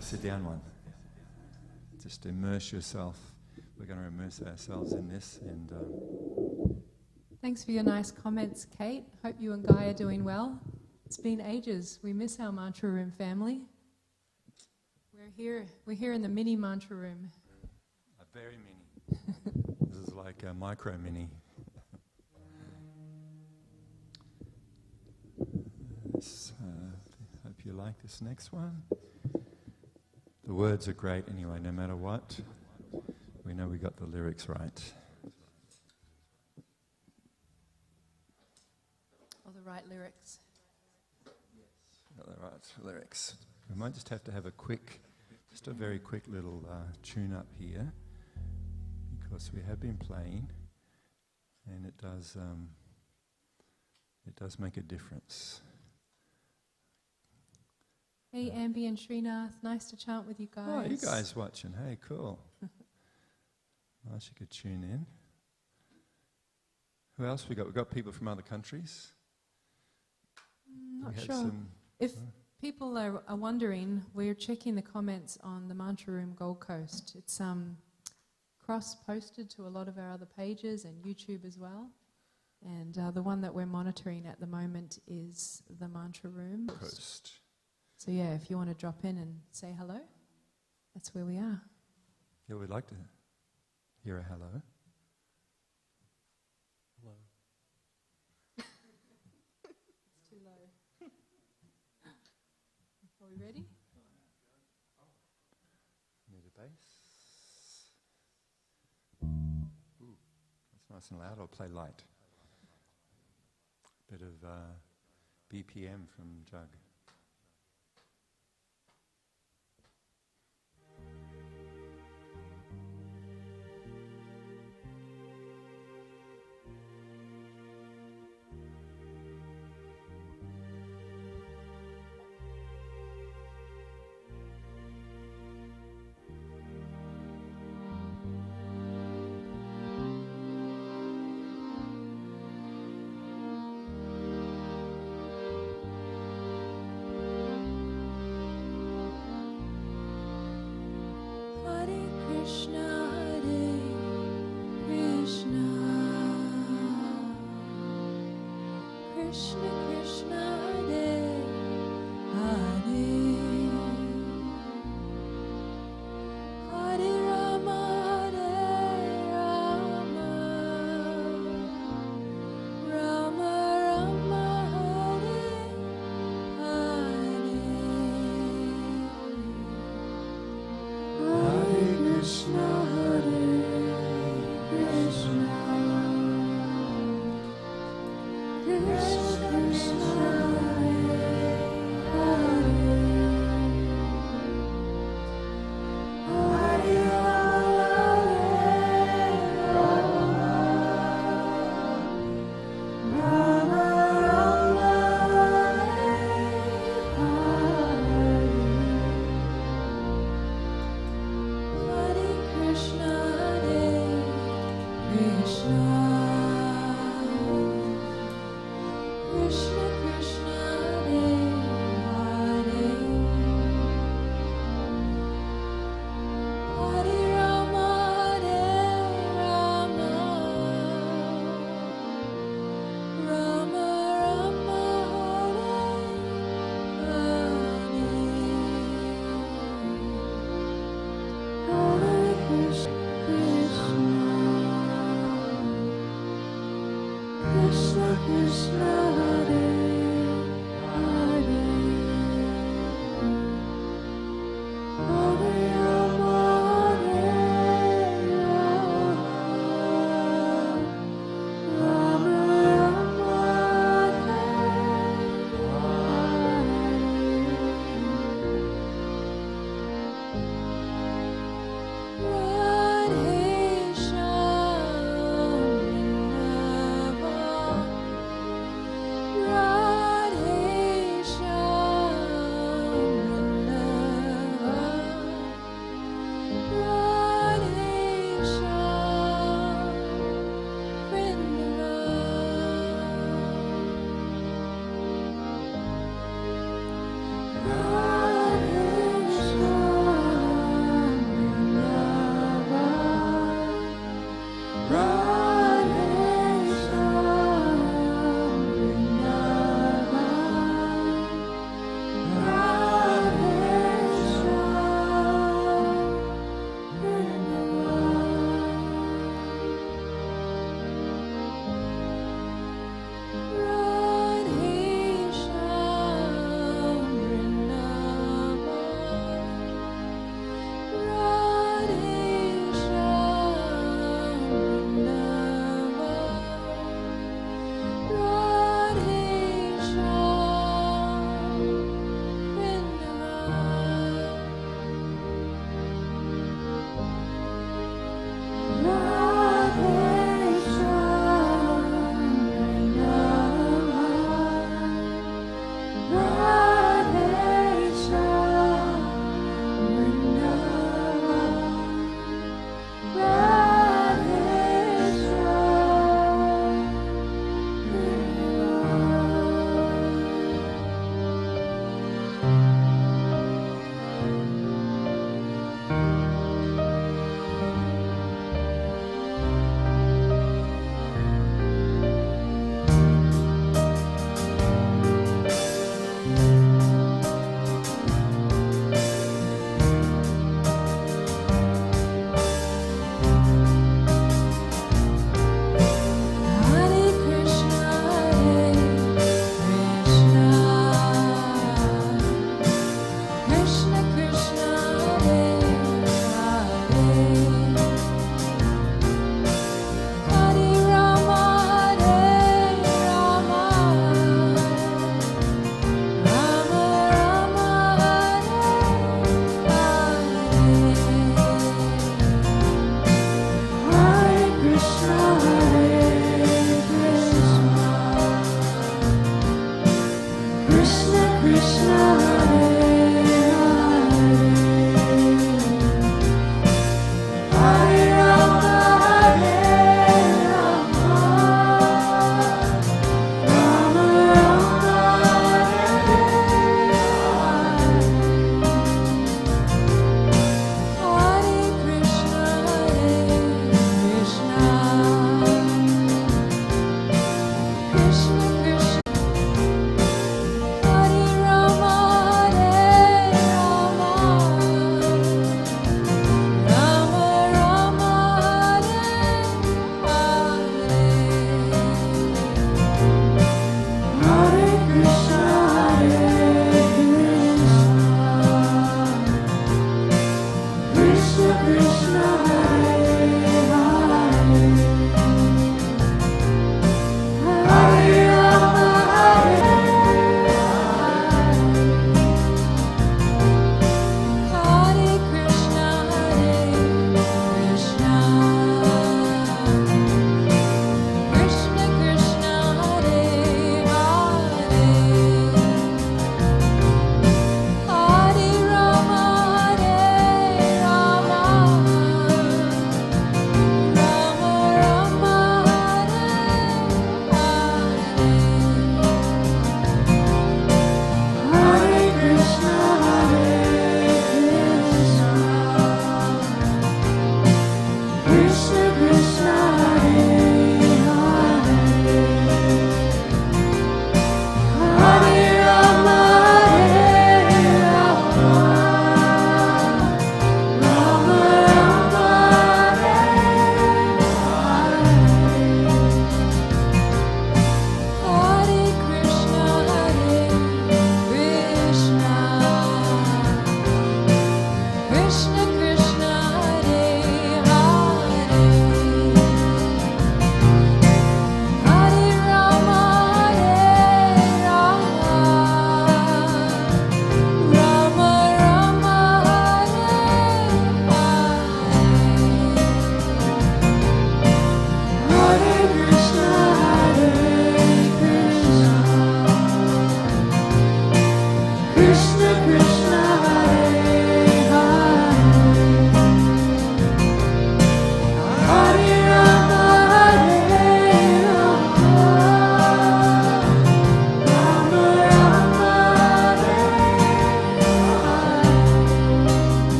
[SPEAKER 2] sit-down one. Just immerse yourself. We're going to immerse ourselves in this. And
[SPEAKER 1] thanks for your nice comments, Kate. Hope you and Guy are doing well. It's been ages. We miss our mantra room family. We're here in the mini mantra room.
[SPEAKER 2] A very mini. This is like a micro mini. Hope you like this next one. The words are great anyway, no matter what. We know we got the lyrics right.
[SPEAKER 1] Or the right lyrics.
[SPEAKER 2] Got the right lyrics. We might just have to have a very quick little tune up here, because we have been playing, and it does make a difference.
[SPEAKER 1] Hey, Ambi and Srinath, nice to chant with you guys.
[SPEAKER 2] Oh, you guys watching? Hey, cool. Nice, you could tune in. Who else we got? We got people from other countries.
[SPEAKER 1] Not sure. If people are wondering, we're checking the comments on the Mantra Room Gold Coast. It's cross-posted to a lot of our other pages and YouTube as well. And the one that we're monitoring at the moment is the mantra room.
[SPEAKER 2] Coast.
[SPEAKER 1] So yeah, if you want to drop in and say hello, that's where we are.
[SPEAKER 2] Yeah, we'd like to hear a hello. Hello.
[SPEAKER 1] It's too low. Are we ready?
[SPEAKER 2] Need a bass. Ooh, that's nice and loud. I'll play light. Bit of BPM from Jug.
[SPEAKER 3] Radhe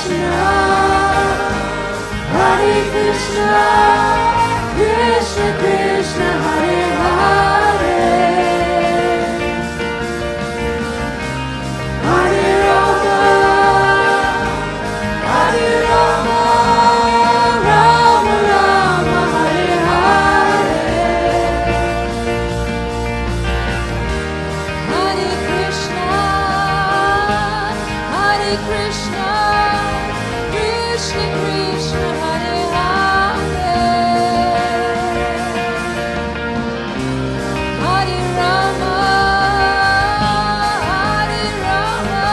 [SPEAKER 3] Krishna, Hare Krishna, Krishna Krishna, Hare Hare, Hare Rama, Hare Rama, Rama Rama, Hare Hare, Hare Krishna, Hare Krishna, Krishna Krishna, Hare Hare, Hare Rama, Hare Rama,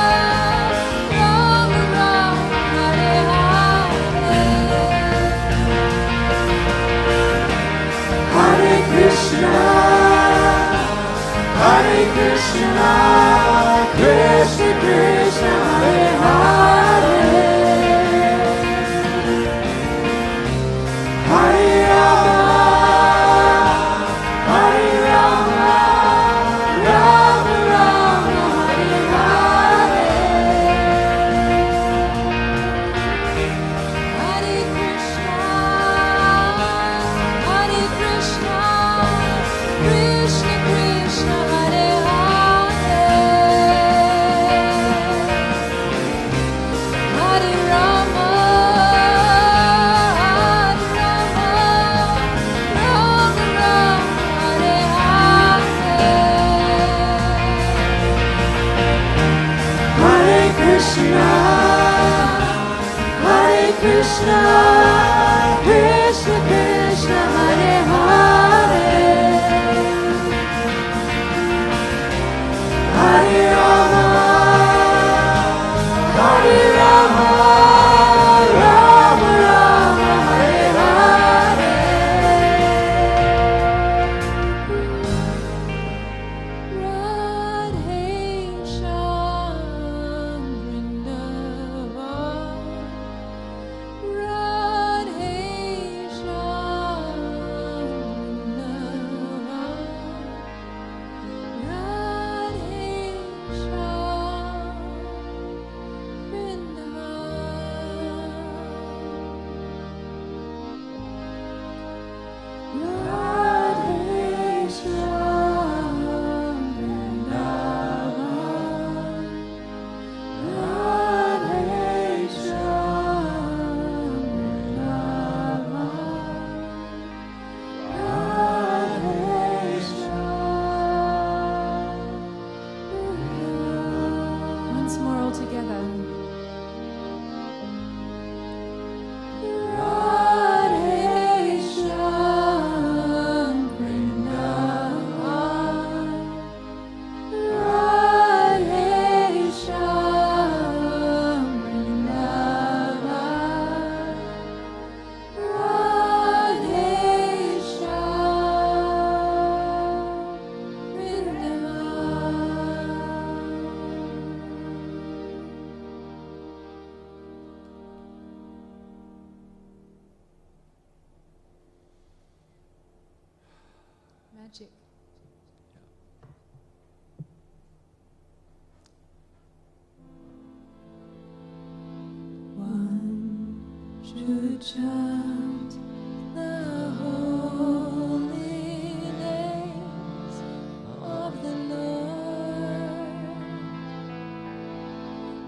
[SPEAKER 3] Rama Rama, Hare Hare, Hare Krishna, Hare Krishna, Krishna Krishna, Hare Hare, Hare Rama, Hare Rama, Rama Rama, Hare Hare, Hare Krishna, Hare Krishna, Krishna Krishna, Hare Hare, Hare Rama, Hare Rama, Rama Rama, Hare Hare, Hare Krishna, Hare Krishna, Krishna Krishna, Hare Hare, Hare Rama, Hare Rama, Rama Rama, Hare Hare, Radhe Shyam Vrindavan, Radhe Shyam Vrindavan, Radhe Shyam Vrindavan, Radhe Shyam Vrindavan, Radhe Shyam Vrindavan, Radhe Shyam Vrindavan. Once more all together. Radhe Shyam Vrindavan, Radhe Shyam Vrindavan, Radhe Shyam Vrindavan. Magic. One should chant the holy names of the Lord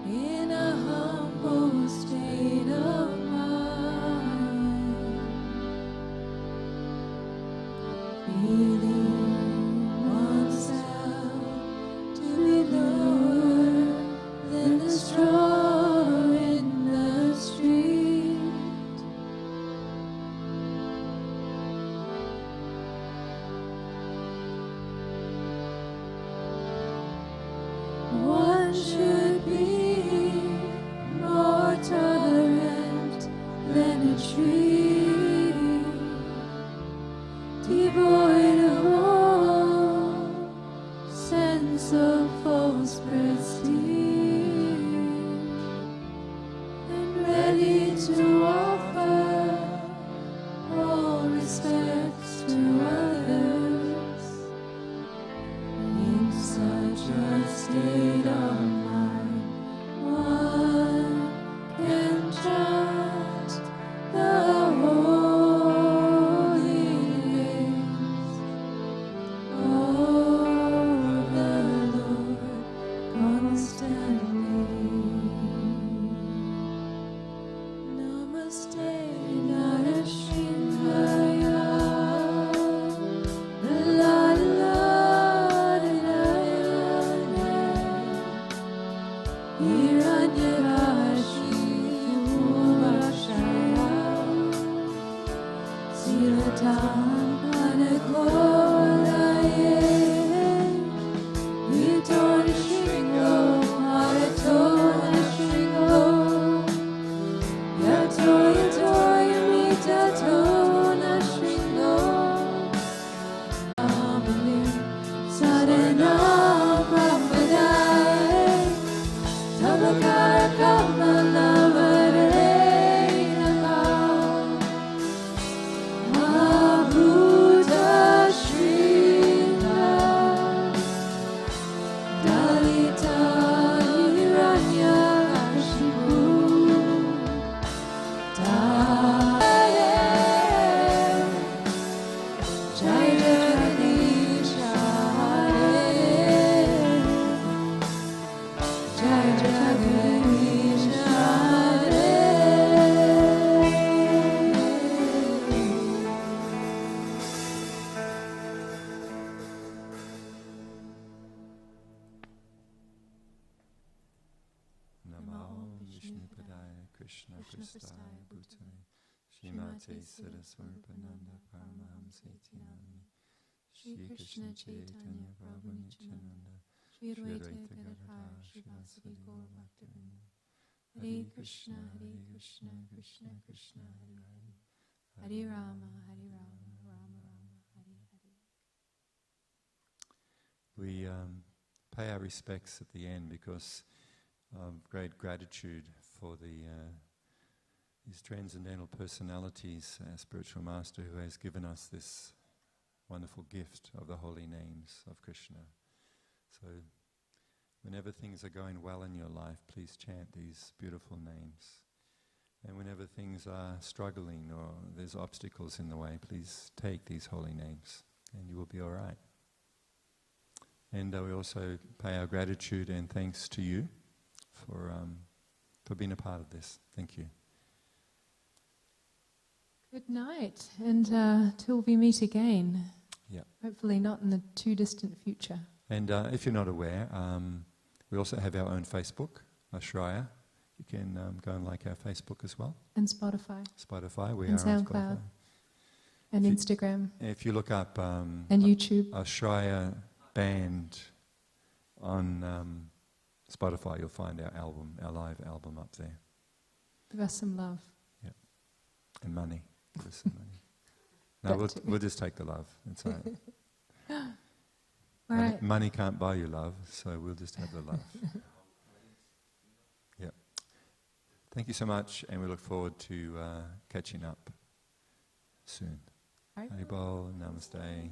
[SPEAKER 3] in a humble state of mind, feeling oneself to be lower than the straw in the street. One should be more tolerant than a tree, devoid of all sense of false prestige, and ready to offer all respects to others in such a state of mind. One can Hiranyarashi Ashraya Silatam Anakolaye Yuton Shringo Araton Shringo Yato Yato Yamita Tona Shringo Amali Sadhana Brahmadai Tabakara Kamala Varenaka Mahabhuta Shringa Dalita Hiranya Kashipu Dale Jai Jagadeesha Hare Jai Jagadeesha Hare
[SPEAKER 2] Namo Vishnu Padaya Krishna Prasthaya Bhutale Srimate Saraswarapananda Paramahamsati Namini Shri Krishna Chaitanya Prabhu Nityananda Shri Advaita Gadadhar Srivasadi Gaura Bhaktivinoda Hare Krishna Krishna Krishna Hare Hare
[SPEAKER 1] Hare Rama, Hare Rama, Rama Rama, Hare Hare.
[SPEAKER 2] We pay our respects at the end because of great gratitude for these transcendental personalities, our spiritual master who has given us this wonderful gift of the holy names of Krishna. So whenever things are going well in your life, please chant these beautiful names. And whenever things are struggling or there's obstacles in the way, please take these holy names and you will be all right. And we also pay our gratitude and thanks to you for being a part of this. Thank you.
[SPEAKER 1] Good night, and till we meet again.
[SPEAKER 2] Yeah.
[SPEAKER 1] Hopefully not in the too distant future.
[SPEAKER 2] And if you're not aware, we also have our own Facebook, Ashraya. You can go and like our Facebook as well.
[SPEAKER 1] And Spotify.
[SPEAKER 2] Spotify, we
[SPEAKER 1] And
[SPEAKER 2] are on
[SPEAKER 1] SoundCloud.
[SPEAKER 2] Spotify.
[SPEAKER 1] And Instagram.
[SPEAKER 2] If you look up
[SPEAKER 1] And YouTube.
[SPEAKER 2] Ashraya Band on Spotify, you'll find our album, our live album up there.
[SPEAKER 1] Give us some love.
[SPEAKER 2] Yeah. And money. Give us some money. No, we'll just take the love. It's all right.
[SPEAKER 1] All right.
[SPEAKER 2] Money can't buy you love, so we'll just have the love. Yeah. Thank you so much, and we look forward to catching up soon.
[SPEAKER 1] Right.
[SPEAKER 2] Haribol, namaste.